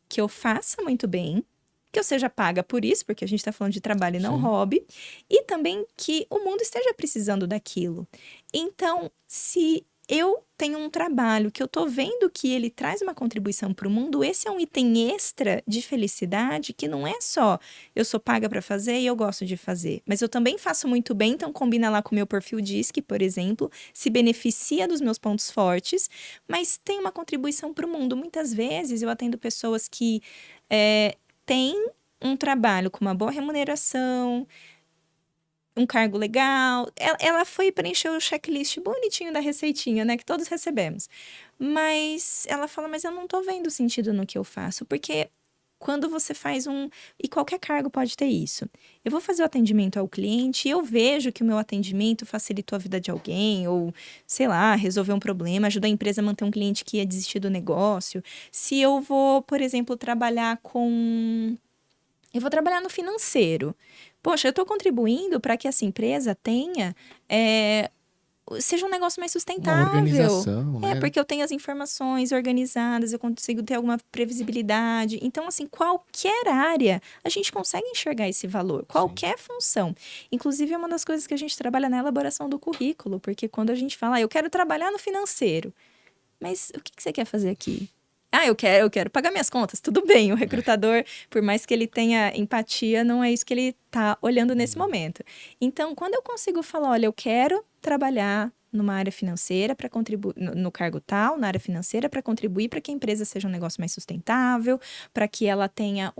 que eu faça muito bem, que eu seja paga por isso, porque a gente está falando de trabalho e não sim. hobby, e também que o mundo esteja precisando daquilo. Então, se eu tenho um trabalho que eu tô vendo que ele traz uma contribuição para o mundo, esse é um item extra de felicidade que não é só eu sou paga para fazer e eu gosto de fazer, mas eu também faço muito bem, então combina lá com o meu perfil DISC, por exemplo, se beneficia dos meus pontos fortes, mas tem uma contribuição para o mundo. Muitas vezes eu atendo pessoas que têm um trabalho com uma boa remuneração, um cargo legal. Ela foi preencher o checklist bonitinho da receitinha, né? Que todos recebemos. Mas ela fala, mas eu não tô vendo sentido no que eu faço. Porque quando você faz um. E qualquer cargo pode ter isso. Eu vou fazer o atendimento ao cliente e eu vejo que o meu atendimento facilitou a vida de alguém, ou, sei lá, resolver um problema, ajudar a empresa a manter um cliente que ia desistir do negócio. Se eu vou, por exemplo, trabalhar com. Eu vou trabalhar no financeiro. Poxa, eu estou contribuindo para que essa empresa tenha, seja um negócio mais Uma sustentável. organização, né? Porque eu tenho as informações organizadas, eu consigo ter alguma previsibilidade. Então, assim, qualquer área, a gente consegue enxergar esse valor, Sim. qualquer função. Inclusive, é uma das coisas que a gente trabalha na elaboração do currículo, porque quando a gente fala, eu quero trabalhar no financeiro, mas o que você quer fazer aqui? Eu quero pagar minhas contas. Tudo bem, o recrutador, por mais que ele tenha empatia, não é isso que ele está olhando nesse momento. Então, quando eu consigo falar, olha, eu quero trabalhar numa área financeira para contribuir, no cargo tal, na área financeira, para contribuir para que a empresa seja um negócio mais sustentável, para que ela tenha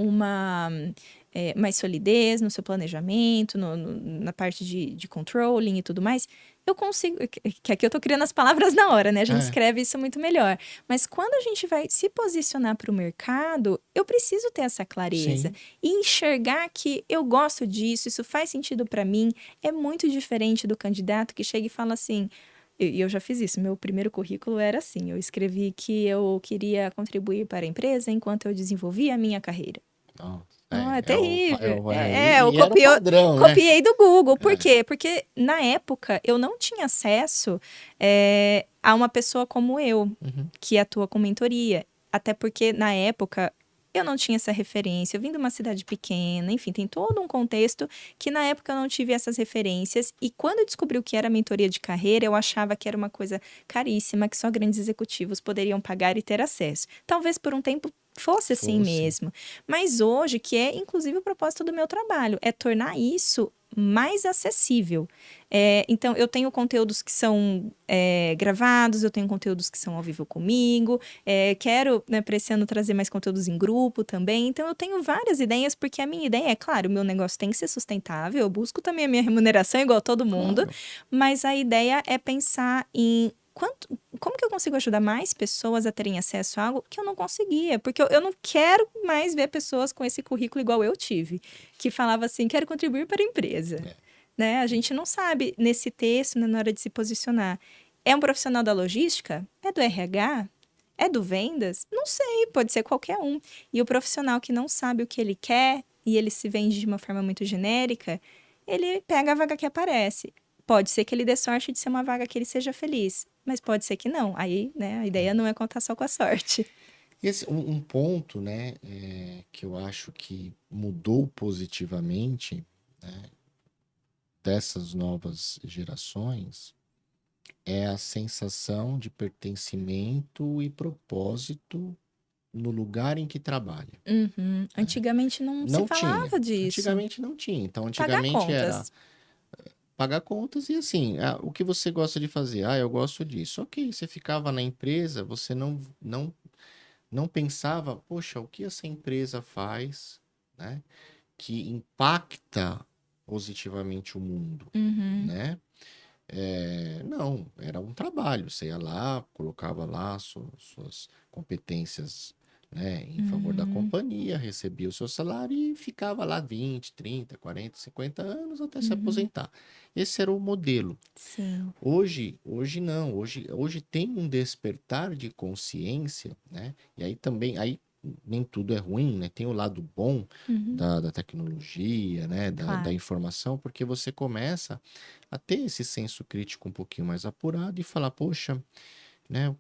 mais solidez no seu planejamento, na parte de controlling e tudo mais, eu consigo. Que aqui eu tô criando as palavras na hora, né? A gente escreve isso muito melhor. Mas quando a gente vai se posicionar para o mercado, eu preciso ter essa clareza. Sim. E enxergar que eu gosto disso, isso faz sentido para mim, é muito diferente do candidato que chega e fala assim. E eu já fiz isso. Meu primeiro currículo era assim. Eu escrevi que eu queria contribuir para a empresa enquanto eu desenvolvia a minha carreira. Nossa, É terrível. Eu e era o padrão, né? copiei do Google. Por É. quê? Porque na época eu não tinha acesso a uma pessoa como eu, Uhum. que atua com mentoria. Até porque na época eu não tinha essa referência. Eu vim de uma cidade pequena, enfim, tem todo um contexto que na época eu não tive essas referências. E quando eu descobri o que era mentoria de carreira, eu achava que era uma coisa caríssima, que só grandes executivos poderiam pagar e ter acesso. Talvez por um tempo fosse assim mesmo. Mas hoje, que é inclusive o propósito do meu trabalho, é tornar isso mais acessível. Então, eu tenho conteúdos que são gravados, eu tenho conteúdos que são ao vivo comigo, quero, né, para esse ano trazer mais conteúdos em grupo também. Então, eu tenho várias ideias, porque a minha ideia é, claro, o meu negócio tem que ser sustentável, eu busco também a minha remuneração igual todo mundo, Claro. mas a ideia é pensar em como que eu consigo ajudar mais pessoas a terem acesso a algo que eu não conseguia? Porque eu não quero mais ver pessoas com esse currículo igual eu tive, que falava assim, quero contribuir para a empresa. Né? A gente não sabe nesse texto, né, na hora de se posicionar. É um profissional da logística? É do RH? É do vendas? Não sei, pode ser qualquer um. E o profissional que não sabe o que ele quer e ele se vende de uma forma muito genérica, ele pega a vaga que aparece. Pode ser que ele dê sorte de ser uma vaga que ele seja feliz, mas pode ser que não. Aí, né, a ideia não é contar só com a sorte. Um ponto, né, que eu acho que mudou positivamente, né, dessas novas gerações é a sensação de pertencimento e propósito no lugar em que trabalha. Uhum. Antigamente não se Não tinha. falava disso. Antigamente não tinha. Então, Pagar antigamente era contas. pagar contas e assim, o que você gosta de fazer? Eu gosto disso. Ok, você ficava na empresa, você não pensava, poxa, o que essa empresa faz, né, que impacta positivamente o mundo, Uhum. né? Não, era um trabalho. Você ia lá, colocava lá suas competências, né, em favor da Uhum. companhia, recebia o seu salário e ficava lá 20, 30, 40, 50 anos até se Uhum. aposentar. Esse era o modelo. Sim. Hoje não. Hoje tem um despertar de consciência, né? E aí também, aí nem tudo é ruim, né? Tem o lado bom Uhum. da tecnologia, né? Da Claro. informação, porque você começa a ter esse senso crítico um pouquinho mais apurado e falar, poxa, né?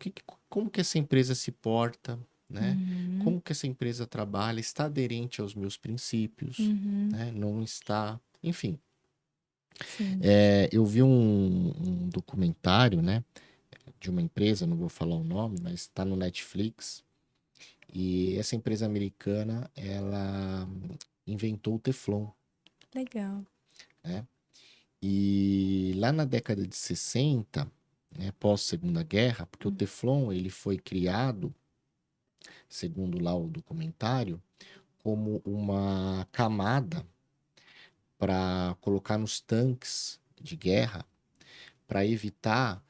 Como que essa empresa se porta, né? Uhum. Como que essa empresa trabalha, está aderente aos meus princípios, Uhum. né? Não está, enfim. Sim. Eu vi um documentário, né? De uma empresa, não vou falar o nome, mas está no Netflix. E essa empresa americana, ela inventou o Teflon, Legal. né? E lá na década de 60, né, pós Segunda Guerra, porque o Teflon ele foi criado, segundo lá o documentário, como uma camada para colocar nos tanques de guerra para evitar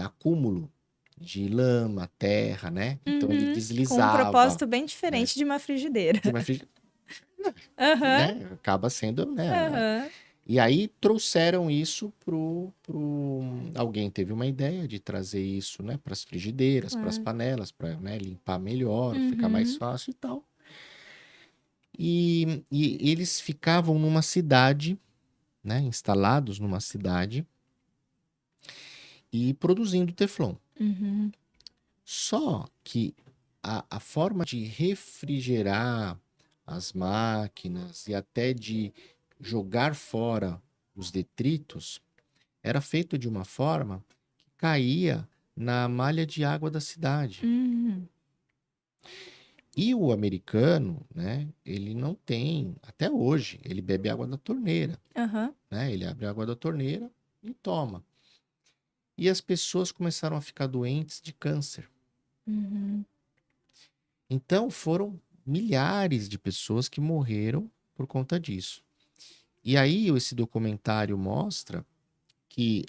acúmulo de lama, terra, né? Então ele Uhum. Com um deslizava, propósito bem né? diferente de uma frigideira. De uma Aham. né? Acaba sendo, né? Aham. E aí trouxeram isso alguém teve uma ideia de trazer isso, né, para as frigideiras, para as Claro. panelas, para, né, limpar melhor, ficar mais Uhum. fácil e tal. E eles ficavam numa cidade, né, instalados numa cidade e produzindo Teflon. Uhum. Só que a forma de refrigerar as máquinas e até de jogar fora os detritos era feito de uma forma que caía na malha de água da cidade. Uhum. E o americano, né, ele não tem, até hoje, ele bebe água da torneira, Aham. né? Ele abre a água da torneira e toma. E as pessoas começaram a ficar doentes de câncer. Uhum. Então foram milhares de pessoas que morreram por conta disso. E aí esse documentário mostra que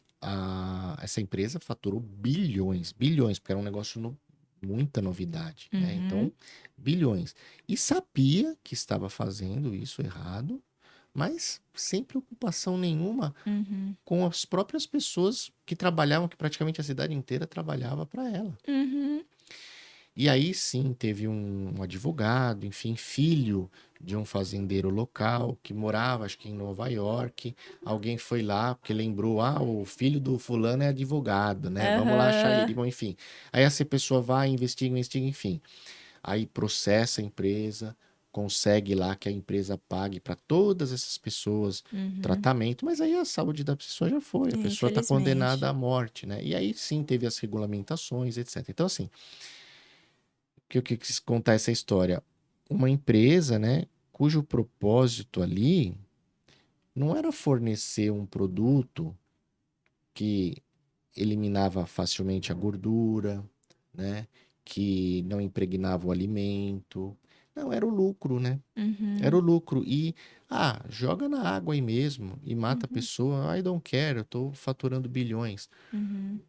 essa empresa faturou bilhões, bilhões, porque era um negócio muita novidade, né? Uhum. Então, bilhões. E sabia que estava fazendo isso errado, mas sem preocupação nenhuma Uhum. com as próprias pessoas que trabalhavam, que praticamente a cidade inteira trabalhava para ela. Uhum. E aí sim teve um advogado, enfim, filho de um fazendeiro local que morava, acho que em Nova York. Alguém foi lá porque lembrou, o filho do fulano é advogado, né? Vamos lá achar ele. Aham. Bom, enfim. Aí essa pessoa vai, investiga, investiga, enfim. Aí processa a empresa, consegue lá que a empresa pague para todas essas pessoas Uhum. tratamento, mas aí a saúde da pessoa já foi, a É, pessoa está condenada infelizmente. à morte, né? E aí sim teve as regulamentações, etc. Então, assim, que eu quis contar essa história. Uma empresa, né, cujo propósito ali não era fornecer um produto que eliminava facilmente a gordura, né, que não impregnava o alimento. Não, era o lucro, né? Era o Uhum. lucro. E, joga na água aí mesmo e mata a Uhum. pessoa. I don't care, eu tô faturando bilhões. Uhum.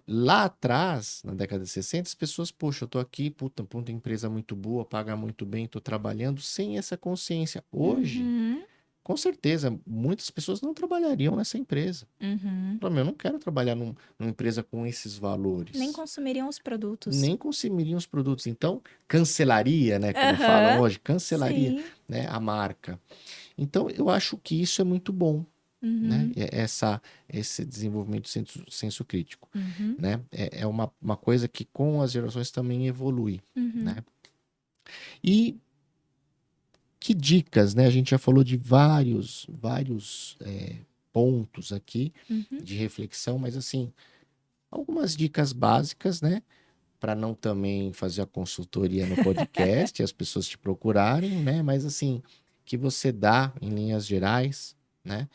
Lá atrás, na década de 60, as pessoas, poxa, eu tô aqui, puta empresa muito boa, paga muito bem, tô trabalhando sem essa consciência. Hoje, Uhum. com certeza, muitas pessoas não trabalhariam nessa empresa. Uhum. Falam, "Meu, eu não quero trabalhar numa empresa com esses Nem valores. consumiriam os produtos. Nem consumiriam os produtos. Então, cancelaria, né? Como falam Aham. hoje, cancelaria, Sim. né, a marca. Então, eu acho que isso é muito bom, né? Uhum. Esse desenvolvimento de senso crítico, Uhum. né? É uma coisa que com as gerações também evolui, Uhum. né? E que dicas, né? A gente já falou de vários pontos aqui Uhum. de reflexão, mas assim, algumas dicas básicas, né? Para não também fazer a consultoria no podcast e as pessoas te procurarem, né? Mas assim, que você dá em linhas gerais, né?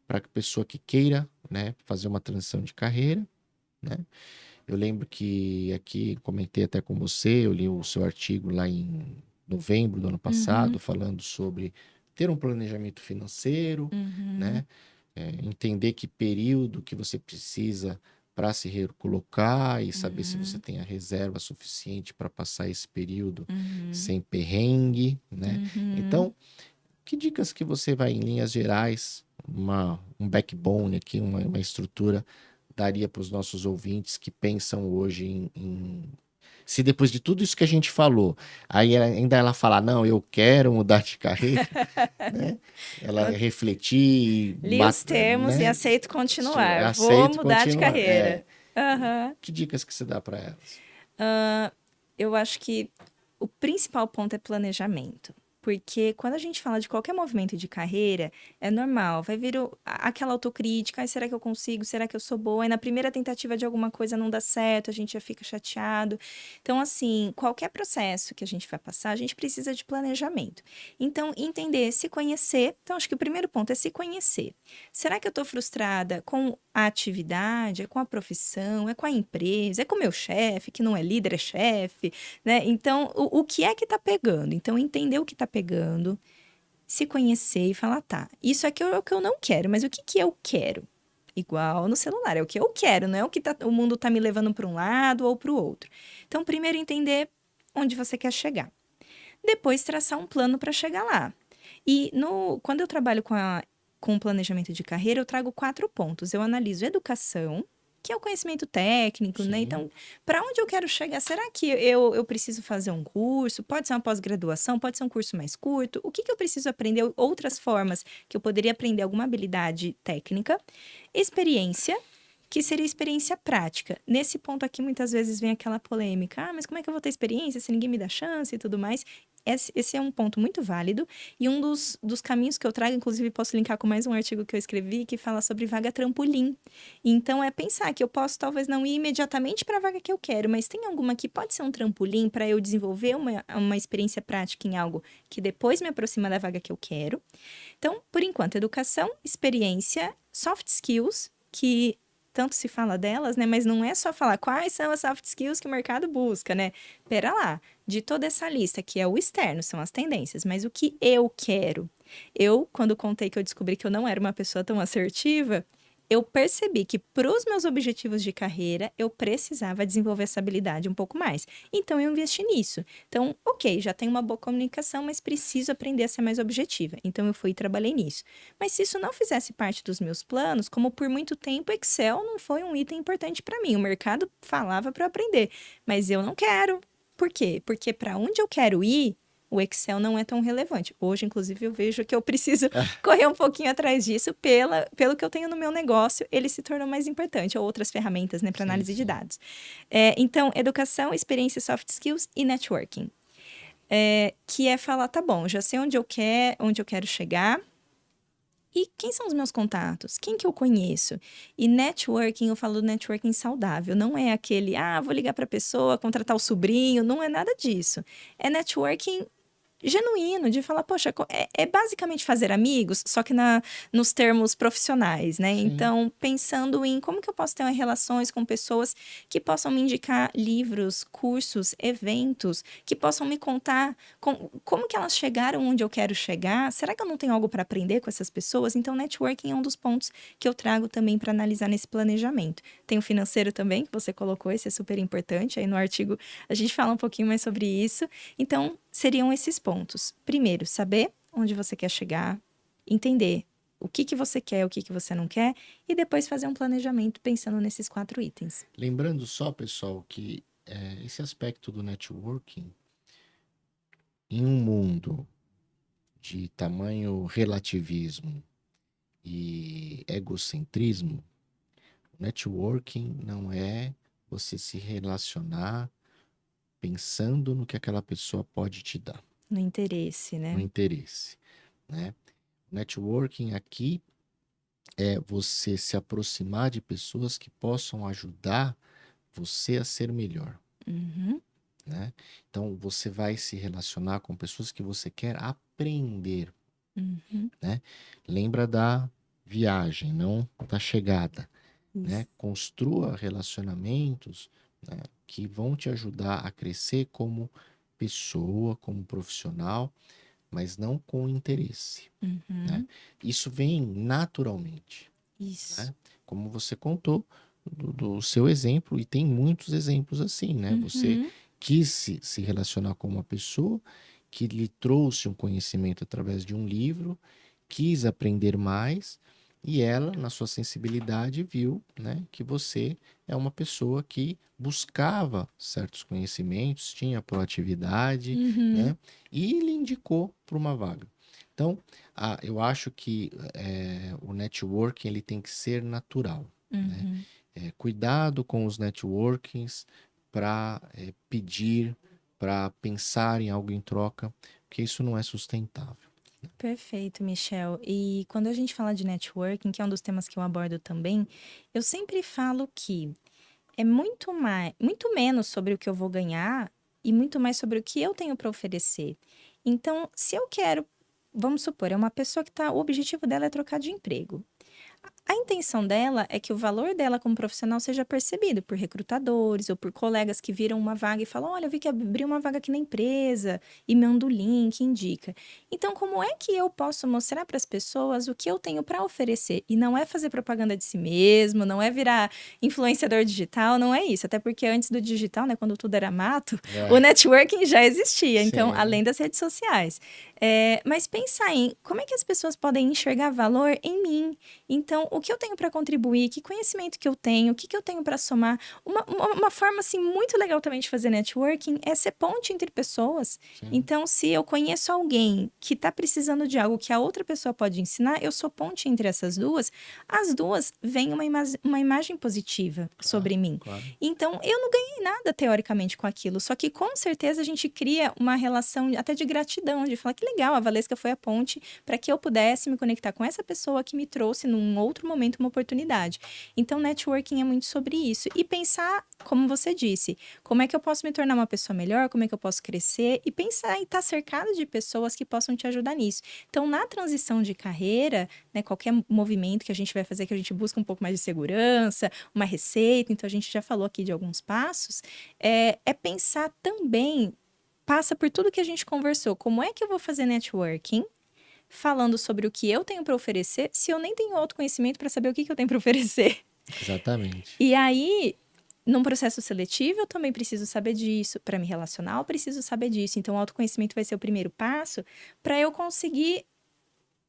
Para a pessoa que queira, né? Fazer uma transição de carreira, né? Eu lembro que aqui comentei até com você, eu li o seu artigo lá em novembro do ano passado, Uhum. falando sobre ter um planejamento financeiro, Uhum. né? Entender que período que você precisa para se recolocar e saber se você Uhum. tem a reserva suficiente para passar esse período Uhum. sem perrengue, né? Uhum. Então, que dicas que você vai, em linhas gerais, um backbone aqui, uma estrutura, daria para os nossos ouvintes que pensam hoje se depois de tudo isso que a gente falou, aí ainda ela falar, não, eu quero mudar de carreira, né? Ela Ok. refletir, Li os termos e né? aceito continuar. Vou Aceito mudar de continuar. carreira. Aham. Que dicas que você dá para elas? Eu acho que o principal ponto é planejamento. Porque quando a gente fala de qualquer movimento de carreira, é normal, vai vir aquela autocrítica, ai, será que eu consigo? Será que eu sou boa? Aí na primeira tentativa de alguma coisa não dá certo, a gente já fica chateado. Então, assim, qualquer processo que a gente vai passar, a gente precisa de planejamento. Então, entender, se conhecer. Então, acho que o primeiro ponto é se conhecer. Será que eu estou frustrada com a atividade, é com a profissão, é com a empresa, é com o meu chefe, que não é líder, é chefe, né? Então, o que é que tá pegando? Então, entender o que tá pegando, se conhecer e falar, tá, isso aqui é o que eu não quero, mas o que que eu quero? Igual no celular, é o que eu quero, não é o que o mundo tá me levando para um lado ou para o outro. Então, primeiro entender onde você quer chegar. Depois traçar um plano para chegar lá. E quando eu trabalho com o planejamento de carreira, eu trago 4 pontos. Eu analiso educação, que é o conhecimento técnico, né? Sim. Então, para onde eu quero chegar? Será que eu preciso fazer um curso? Pode ser uma pós-graduação? Pode ser um curso mais curto? O que que eu preciso aprender? Outras formas que eu poderia aprender alguma habilidade técnica. Experiência, que seria experiência prática. Nesse ponto aqui, muitas vezes vem aquela polêmica. Ah, mas como é que eu vou ter experiência se ninguém me dá chance e tudo mais? Esse é um ponto muito válido. E um dos caminhos que eu trago, inclusive posso linkar com mais um artigo que eu escrevi, que fala sobre vaga trampolim. Então, é pensar que eu posso talvez não ir imediatamente para a vaga que eu quero, mas tem alguma que pode ser um trampolim para eu desenvolver uma experiência prática em algo que depois me aproxima da vaga que eu quero. Então, por enquanto, educação, experiência, soft skills, que tanto se fala delas, né? Mas não é só falar quais são as soft skills que o mercado busca, né? Pera lá, de toda essa lista que é o externo, são as tendências, mas o que eu quero? Eu, quando contei que eu descobri que eu não era uma pessoa tão assertiva, eu percebi que para os meus objetivos de carreira, eu precisava desenvolver essa habilidade um pouco mais. Então, eu investi nisso. Então, ok, já tenho uma boa comunicação, mas preciso aprender a ser mais objetiva. Então, eu fui e trabalhei nisso. Mas se isso não fizesse parte dos meus planos, como por muito tempo Excel não foi um item importante para mim. O mercado falava para eu aprender, mas eu não quero. Por quê? Porque para onde eu quero ir, o Excel não é tão relevante. Hoje, inclusive, eu vejo que eu preciso correr um pouquinho atrás disso pelo que eu tenho no meu negócio, ele se tornou mais importante, ou outras ferramentas, né, para Sim, análise de sim. dados. Então, educação, experiência, soft skills e networking. Que é falar, tá bom, já sei onde eu quero chegar. E quem são os meus contatos? Quem que eu conheço? E networking, eu falo networking saudável. Não é aquele, vou ligar para a pessoa, contratar o sobrinho. Não é nada disso. É networking genuíno, de falar, poxa, é basicamente fazer amigos, só que nos termos profissionais, né? Sim. Então, pensando em como que eu posso ter relações com pessoas que possam me indicar livros, cursos, eventos, que possam me contar como que elas chegaram onde eu quero chegar. Será que eu não tenho algo para aprender com essas pessoas? Então, networking é um dos pontos que eu trago também para analisar nesse planejamento. Tem o financeiro também, que você colocou, esse é super importante. Aí no artigo a gente fala um pouquinho mais sobre isso. Então, seriam esses pontos. Primeiro, saber onde você quer chegar, entender o que você quer, o que você não quer, e depois fazer um planejamento pensando nesses 4 itens. Lembrando só, pessoal, que esse aspecto do networking, em um mundo de tamanho relativismo e egocentrismo, networking não é você se relacionar pensando no que aquela pessoa pode te dar, No interesse, no né? interesse, né? Networking aqui é você se aproximar de pessoas que possam ajudar você a ser melhor, Uhum, né? Então, você vai se relacionar com pessoas que você quer aprender, uhum, né? Lembra da viagem, não da chegada, né? isso. Construa relacionamentos, né, que vão te ajudar a crescer como pessoa, como profissional, mas não com interesse, né? Uhum, Isso vem naturalmente, isso. né? Como você contou do seu exemplo, e tem muitos exemplos assim, né? Você Uhum, quis se relacionar com uma pessoa que lhe trouxe um conhecimento através de um livro, quis aprender mais, e ela, na sua sensibilidade, viu, né, que você é uma pessoa que buscava certos conhecimentos, tinha proatividade, uhum, né, e lhe indicou para uma vaga. Então, eu acho que o networking ele tem que ser natural, né? uhum. Cuidado com os networkings para pedir, para pensar em algo em troca, porque isso não é sustentável. Perfeito, Michel. E quando a gente fala de networking, que é um dos temas que eu abordo também, eu sempre falo que é muito menos sobre o que eu vou ganhar e muito mais sobre o que eu tenho para oferecer. Então, se eu quero, vamos supor, é uma pessoa que o objetivo dela é trocar de emprego. A intenção dela é que o valor dela como profissional seja percebido por recrutadores ou por colegas que viram uma vaga e falam: olha, eu vi que abriu uma vaga aqui na empresa e manda o link, indica. Então, como é que eu posso mostrar para as pessoas o que eu tenho para oferecer? E não é fazer propaganda de si mesmo, não é virar influenciador digital, não é isso. Até porque antes do digital, né, quando tudo era mato, o networking já existia. Então, Sim. além das redes sociais. Mas pensar em como é que as pessoas podem enxergar valor em mim. Então, o o que eu tenho para contribuir, que conhecimento que eu tenho, o que eu tenho para somar. Uma forma, assim, muito legal também de fazer networking é ser ponte entre pessoas. Sim. Então, se eu conheço alguém que está precisando de algo que a outra pessoa pode ensinar, eu sou ponte entre essas duas, as duas veem uma imagem positiva sobre mim. Claro. Então, eu não ganhei nada, teoricamente, com aquilo. Só que, com certeza, a gente cria uma relação até de gratidão, de falar que legal, a Valesca foi a ponte para que eu pudesse me conectar com essa pessoa que me trouxe, num outro momento, uma oportunidade. Então, networking é muito sobre isso. E pensar, como você disse, como é que eu posso me tornar uma pessoa melhor, como é que eu posso crescer, e pensar em estar cercado de pessoas que possam te ajudar nisso. Então, na transição de carreira, né, qualquer movimento que a gente vai fazer, que a gente busca um pouco mais de segurança, uma receita, então a gente já falou aqui de alguns passos, é pensar também, passa por tudo que a gente conversou, como é que eu vou fazer networking, falando sobre o que eu tenho para oferecer, se eu nem tenho autoconhecimento para saber o que eu tenho para oferecer. Exatamente. E aí, num processo seletivo, eu também preciso saber disso. Para me relacionar, eu preciso saber disso. Então, o autoconhecimento vai ser o primeiro passo para eu conseguir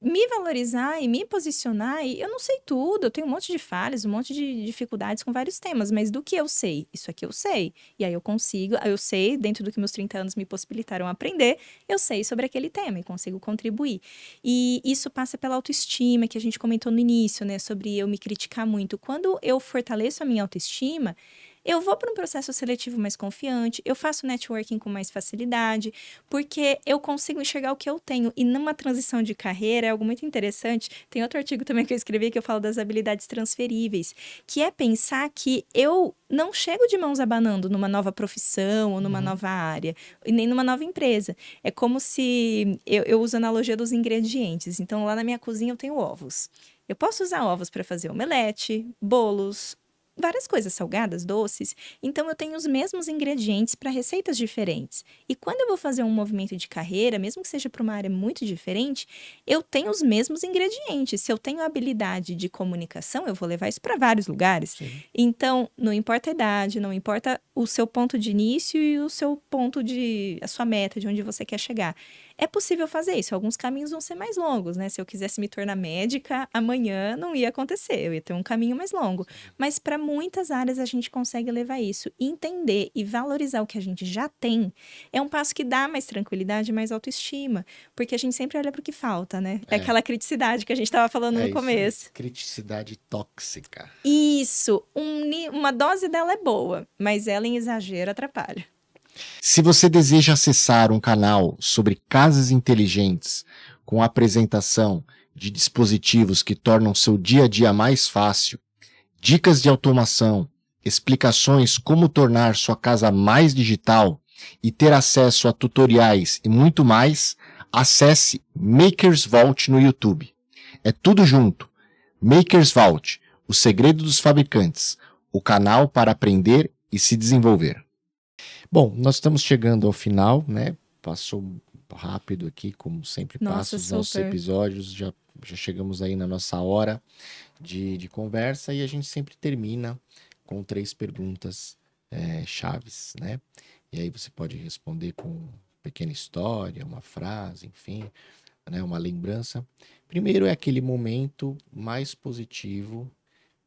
me valorizar e me posicionar. E eu não sei tudo, eu tenho um monte de falhas, um monte de dificuldades com vários temas, mas do que eu sei? Isso aqui eu sei. E aí eu sei, dentro do que meus 30 anos me possibilitaram aprender, eu sei sobre aquele tema e consigo contribuir. E isso passa pela autoestima, que a gente comentou no início, né? Sobre eu me criticar muito. Quando eu fortaleço a minha autoestima, eu vou para um processo seletivo mais confiante, eu faço networking com mais facilidade, porque eu consigo enxergar o que eu tenho. E numa transição de carreira, é algo muito interessante. Tem outro artigo também que eu escrevi que eu falo das habilidades transferíveis, que é pensar que eu não chego de mãos abanando numa nova profissão ou numa nova área, e nem numa nova empresa. É como se eu uso a analogia dos ingredientes. Então, lá na minha cozinha eu tenho ovos. Eu posso usar ovos para fazer omelete, bolos, várias coisas salgadas, doces. Então, eu tenho os mesmos ingredientes para receitas diferentes. E quando eu vou fazer um movimento de carreira, mesmo que seja para uma área muito diferente, eu tenho os mesmos ingredientes. Se eu tenho a habilidade de comunicação, eu vou levar isso para vários lugares. Sim. Então, não importa a idade, não importa o seu ponto de início e o seu a sua meta, de onde você quer chegar. É possível fazer isso. Alguns caminhos vão ser mais longos, né? Se eu quisesse me tornar médica, amanhã não ia acontecer. Eu ia ter um caminho mais longo. Mas para muitas áreas a gente consegue levar isso. Entender e valorizar o que a gente já tem é um passo que dá mais tranquilidade, mais autoestima. Porque a gente sempre olha para o que falta, né? É aquela criticidade que a gente estava falando no isso aí. começo. Criticidade tóxica. Isso. Uma dose dela é boa, mas ela em exagero atrapalha. Se você deseja acessar um canal sobre casas inteligentes com apresentação de dispositivos que tornam seu dia a dia mais fácil, dicas de automação, explicações como tornar sua casa mais digital e ter acesso a tutoriais e muito mais, acesse Makers Vault no YouTube. É tudo junto. Makers Vault, o segredo dos fabricantes, o canal para aprender e se desenvolver. Bom, nós estamos chegando ao final, né? Passou rápido aqui, como sempre passa os nossos episódios, já chegamos aí na nossa hora de conversa e a gente sempre termina com 3 perguntas chaves, né? E aí você pode responder com uma pequena história, uma frase, enfim, né? Uma lembrança. Primeiro é aquele momento mais positivo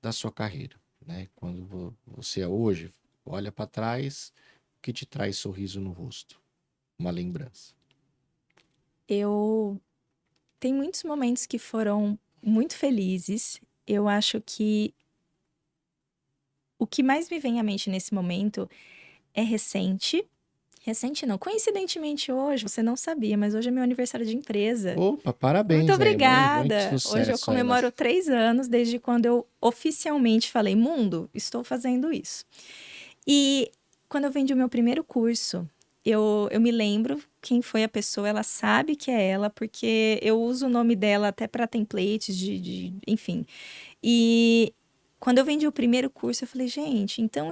da sua carreira, né? Quando você hoje olha para trás, o que te traz sorriso no rosto? Uma lembrança. Tem muitos momentos que foram muito felizes. Eu acho que o que mais me vem à mente nesse momento é recente. Recente não, coincidentemente hoje, você não sabia, mas hoje é meu aniversário de empresa. Opa, parabéns. Muito obrigada. Muito sucesso, hoje eu comemoro 3 anos desde quando eu oficialmente falei, mundo, estou fazendo isso. E quando eu vendi o meu primeiro curso, eu me lembro quem foi a pessoa, ela sabe que é ela, porque eu uso o nome dela até para templates, enfim. E quando eu vendi o primeiro curso, eu falei, gente, então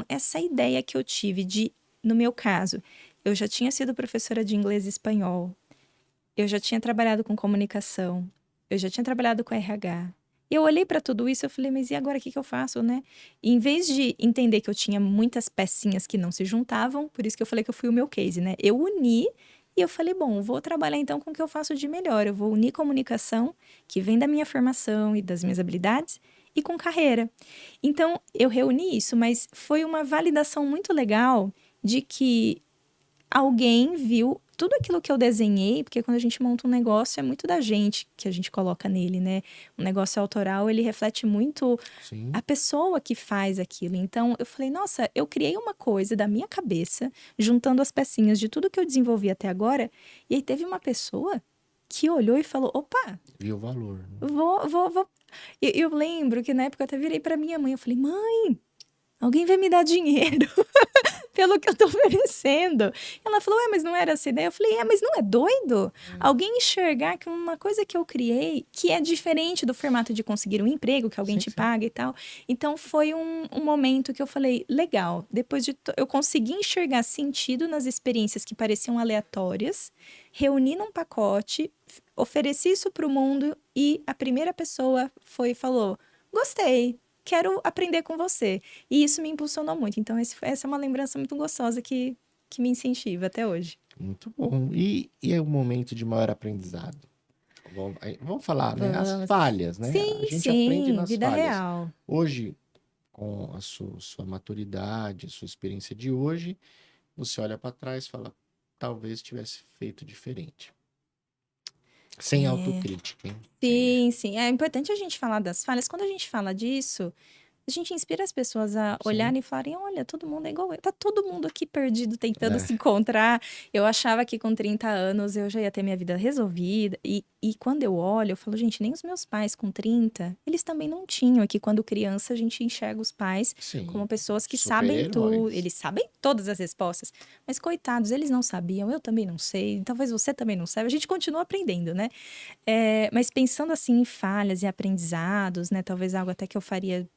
essa ideia que eu tive no meu caso, eu já tinha sido professora de inglês e espanhol, eu já tinha trabalhado com comunicação, eu já tinha trabalhado com RH. E eu olhei para tudo isso e eu falei, mas e agora o que eu faço, né? E em vez de entender que eu tinha muitas pecinhas que não se juntavam, por isso que eu falei que eu fui o meu case, né? Eu uni E eu falei, bom, vou trabalhar então com o que eu faço de melhor. Eu vou unir comunicação, que vem da minha formação e das minhas habilidades, e com carreira. Então, eu reuni isso, mas foi uma validação muito legal de que alguém viu tudo aquilo que eu desenhei, porque quando a gente monta um negócio é muito da gente que a gente coloca nele, né? Um negócio autoral, ele reflete muito Sim. a pessoa que faz aquilo. Então, eu falei, nossa, eu criei uma coisa da minha cabeça, juntando as pecinhas de tudo que eu desenvolvi até agora, e aí teve uma pessoa que olhou e falou, opa, Viu o valor, né? vou. E eu lembro que na época eu até virei pra minha mãe, eu falei, mãe, alguém vai me dar dinheiro pelo que eu tô oferecendo. Ela falou, mas não era essa ideia? Eu falei, mas não é doido? Alguém enxergar que uma coisa que eu criei, que é diferente do formato de conseguir um emprego, que alguém Sim, te sim. paga e tal. Então, foi um momento que eu falei, legal. Depois de... Eu consegui enxergar sentido nas experiências que pareciam aleatórias, reuni num pacote, ofereci isso pro mundo e a primeira pessoa foi e falou, gostei, quero aprender com você. E isso me impulsionou muito. Então, essa é uma lembrança muito gostosa que me incentiva até hoje. Muito bom. E é um momento de maior aprendizado. Vamos falar, né? As Vamos. falhas, né? A Sim, gente aprende sim, nas vida falhas. real. Hoje, com a sua maturidade, a sua experiência de hoje, você olha para trás e fala, talvez tivesse feito diferente. Sem É, autocrítica, hein? sim, sim. É importante a gente falar das falhas. Quando a gente fala disso, a gente inspira as pessoas a Sim. olharem e falarem: olha, todo mundo é igual eu. Tá todo mundo aqui perdido, tentando É, se encontrar. Eu achava que com 30 anos eu já ia ter minha vida resolvida. E quando eu olho, eu falo: gente, nem os meus pais com 30, eles também não tinham. Aqui, quando criança, a gente enxerga os pais sim. como pessoas que sabem tudo. Super-heróis. Eles sabem todas as respostas. Mas, coitados, eles não sabiam. Eu também não sei. Talvez você também não saiba. A gente continua aprendendo, né? Mas pensando assim em falhas e aprendizados, né? Talvez algo até que eu faria.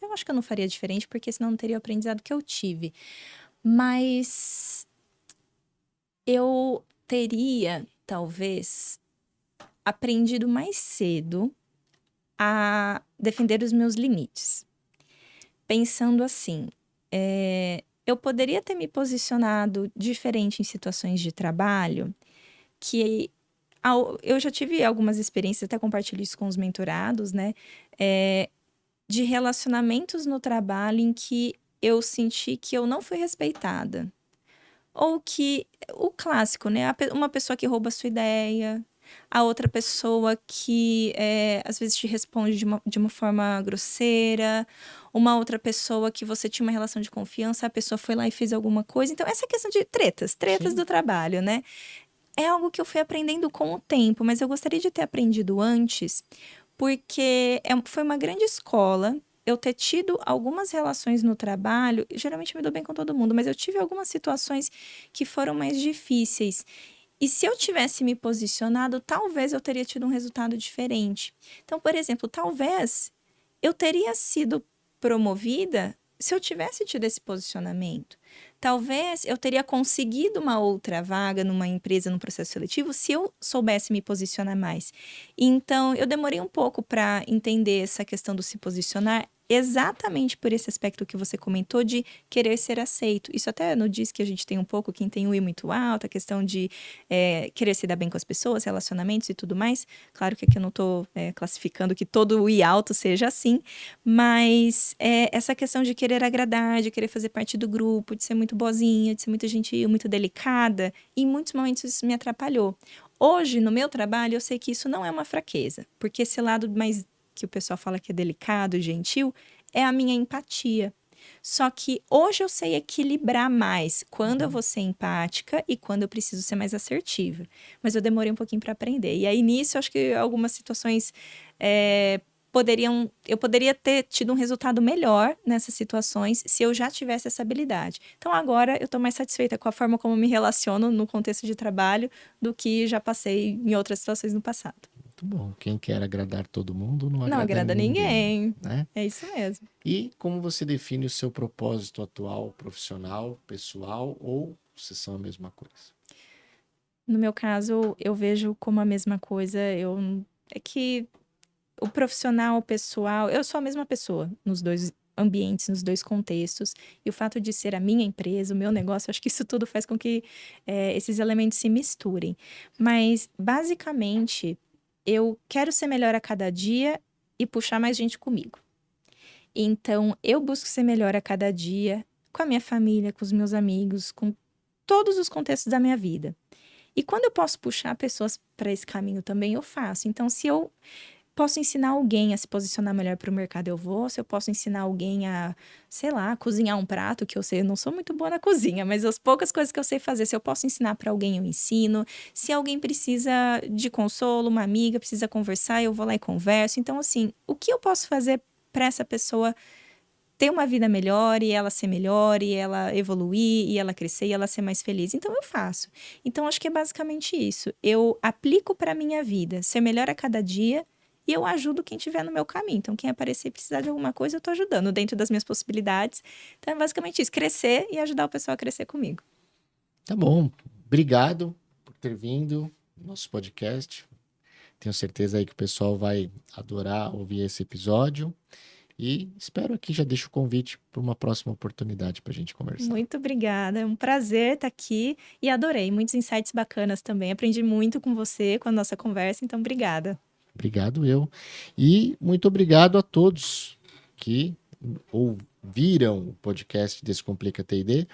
Eu acho que eu não faria diferente, porque senão não teria o aprendizado que eu tive. Mas eu teria, talvez, aprendido mais cedo a defender os meus limites. Pensando assim, eu poderia ter me posicionado diferente em situações de trabalho, que eu já tive algumas experiências, até compartilho isso com os mentorados, né? De relacionamentos no trabalho em que eu senti que eu não fui respeitada. Ou que, o clássico, né? Uma pessoa que rouba a sua ideia, a outra pessoa que às vezes te responde de uma forma grosseira, uma outra pessoa que você tinha uma relação de confiança, a pessoa foi lá e fez alguma coisa. Então, essa questão de tretas Sim. do trabalho, né? É algo que eu fui aprendendo com o tempo, mas eu gostaria de ter aprendido antes, porque foi uma grande escola eu ter tido algumas relações no trabalho. Geralmente me dou bem com todo mundo, mas eu tive algumas situações que foram mais difíceis. E se eu tivesse me posicionado, talvez eu teria tido um resultado diferente. Então, por exemplo, talvez eu teria sido promovida se eu tivesse tido esse posicionamento. Talvez eu teria conseguido uma outra vaga numa empresa, num processo seletivo, se eu soubesse me posicionar mais. Então, eu demorei um pouco para entender essa questão do se posicionar, exatamente por esse aspecto que você comentou de querer ser aceito. Isso até no diz que a gente tem um pouco, quem tem o I muito alto, a questão de querer se dar bem com as pessoas, relacionamentos e tudo mais. Claro que aqui eu não estou classificando que todo o I alto seja assim, mas essa questão de querer agradar, de querer fazer parte do grupo, de ser muito boazinha, de ser muito gentil, muito delicada, em muitos momentos isso me atrapalhou. Hoje, no meu trabalho, eu sei que isso não é uma fraqueza, porque esse lado mais que o pessoal fala que é delicado, gentil, é a minha empatia. Só que hoje eu sei equilibrar mais quando eu vou ser empática e quando eu preciso ser mais assertiva. Mas eu demorei um pouquinho para aprender. E aí, nisso, eu acho que algumas situações eu poderia ter tido um resultado melhor nessas situações se eu já tivesse essa habilidade. Então, agora eu estou mais satisfeita com a forma como me relaciono no contexto de trabalho do que já passei em outras situações no passado. Muito bom. Quem quer agradar todo mundo não Não agrada agrada ninguém, ninguém. né? É isso mesmo. E como você define o seu propósito atual, profissional, pessoal, ou vocês são a mesma coisa? No meu caso, eu vejo como a mesma coisa. É que o profissional, o pessoal, eu sou a mesma pessoa nos dois ambientes, nos 2 contextos. E o fato de ser a minha empresa, o meu negócio, acho que isso tudo faz com que, esses elementos se misturem. Mas, basicamente, eu quero ser melhor a cada dia e puxar mais gente comigo. Então, eu busco ser melhor a cada dia com a minha família, com os meus amigos, com todos os contextos da minha vida. E quando eu posso puxar pessoas para esse caminho também, eu faço. Então, se eu posso ensinar alguém a se posicionar melhor para o mercado, eu vou. Se eu posso ensinar alguém a, sei lá, cozinhar um prato, que eu sei, eu não sou muito boa na cozinha, mas as poucas coisas que eu sei fazer, se eu posso ensinar para alguém, eu ensino. Se alguém precisa de consolo, uma amiga precisa conversar, eu vou lá e converso. Então, assim, o que eu posso fazer para essa pessoa ter uma vida melhor e ela ser melhor e ela evoluir e ela crescer e ela ser mais feliz. Então eu faço. Então acho que é basicamente isso. Eu aplico para minha vida, ser melhor a cada dia e eu ajudo quem estiver no meu caminho. Então quem aparecer e precisar de alguma coisa, eu tô ajudando dentro das minhas possibilidades. Então é basicamente isso, crescer e ajudar o pessoal a crescer comigo. Tá bom. Obrigado por ter vindo no nosso podcast. Tenho certeza aí que o pessoal vai adorar ouvir esse episódio. E espero aqui, já deixo o convite para uma próxima oportunidade para a gente conversar. Muito obrigada, é um prazer estar aqui e adorei, muitos insights bacanas também. Aprendi muito com você, com a nossa conversa, então obrigada. Obrigado eu. E muito obrigado a todos que ouviram o podcast Descomplica TD,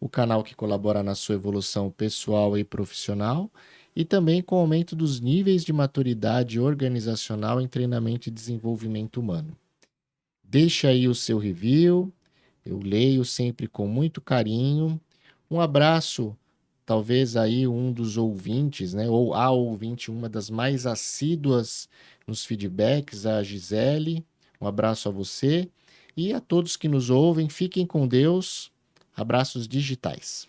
o canal que colabora na sua evolução pessoal e profissional, e também com o aumento dos níveis de maturidade organizacional em treinamento e desenvolvimento humano. Deixa aí o seu review, eu leio sempre com muito carinho. Um abraço, talvez aí um dos ouvintes, né? Ou a ouvinte, uma das mais assíduas nos feedbacks, a Gisele. Um abraço a você e a todos que nos ouvem. Fiquem com Deus. Abraços digitais.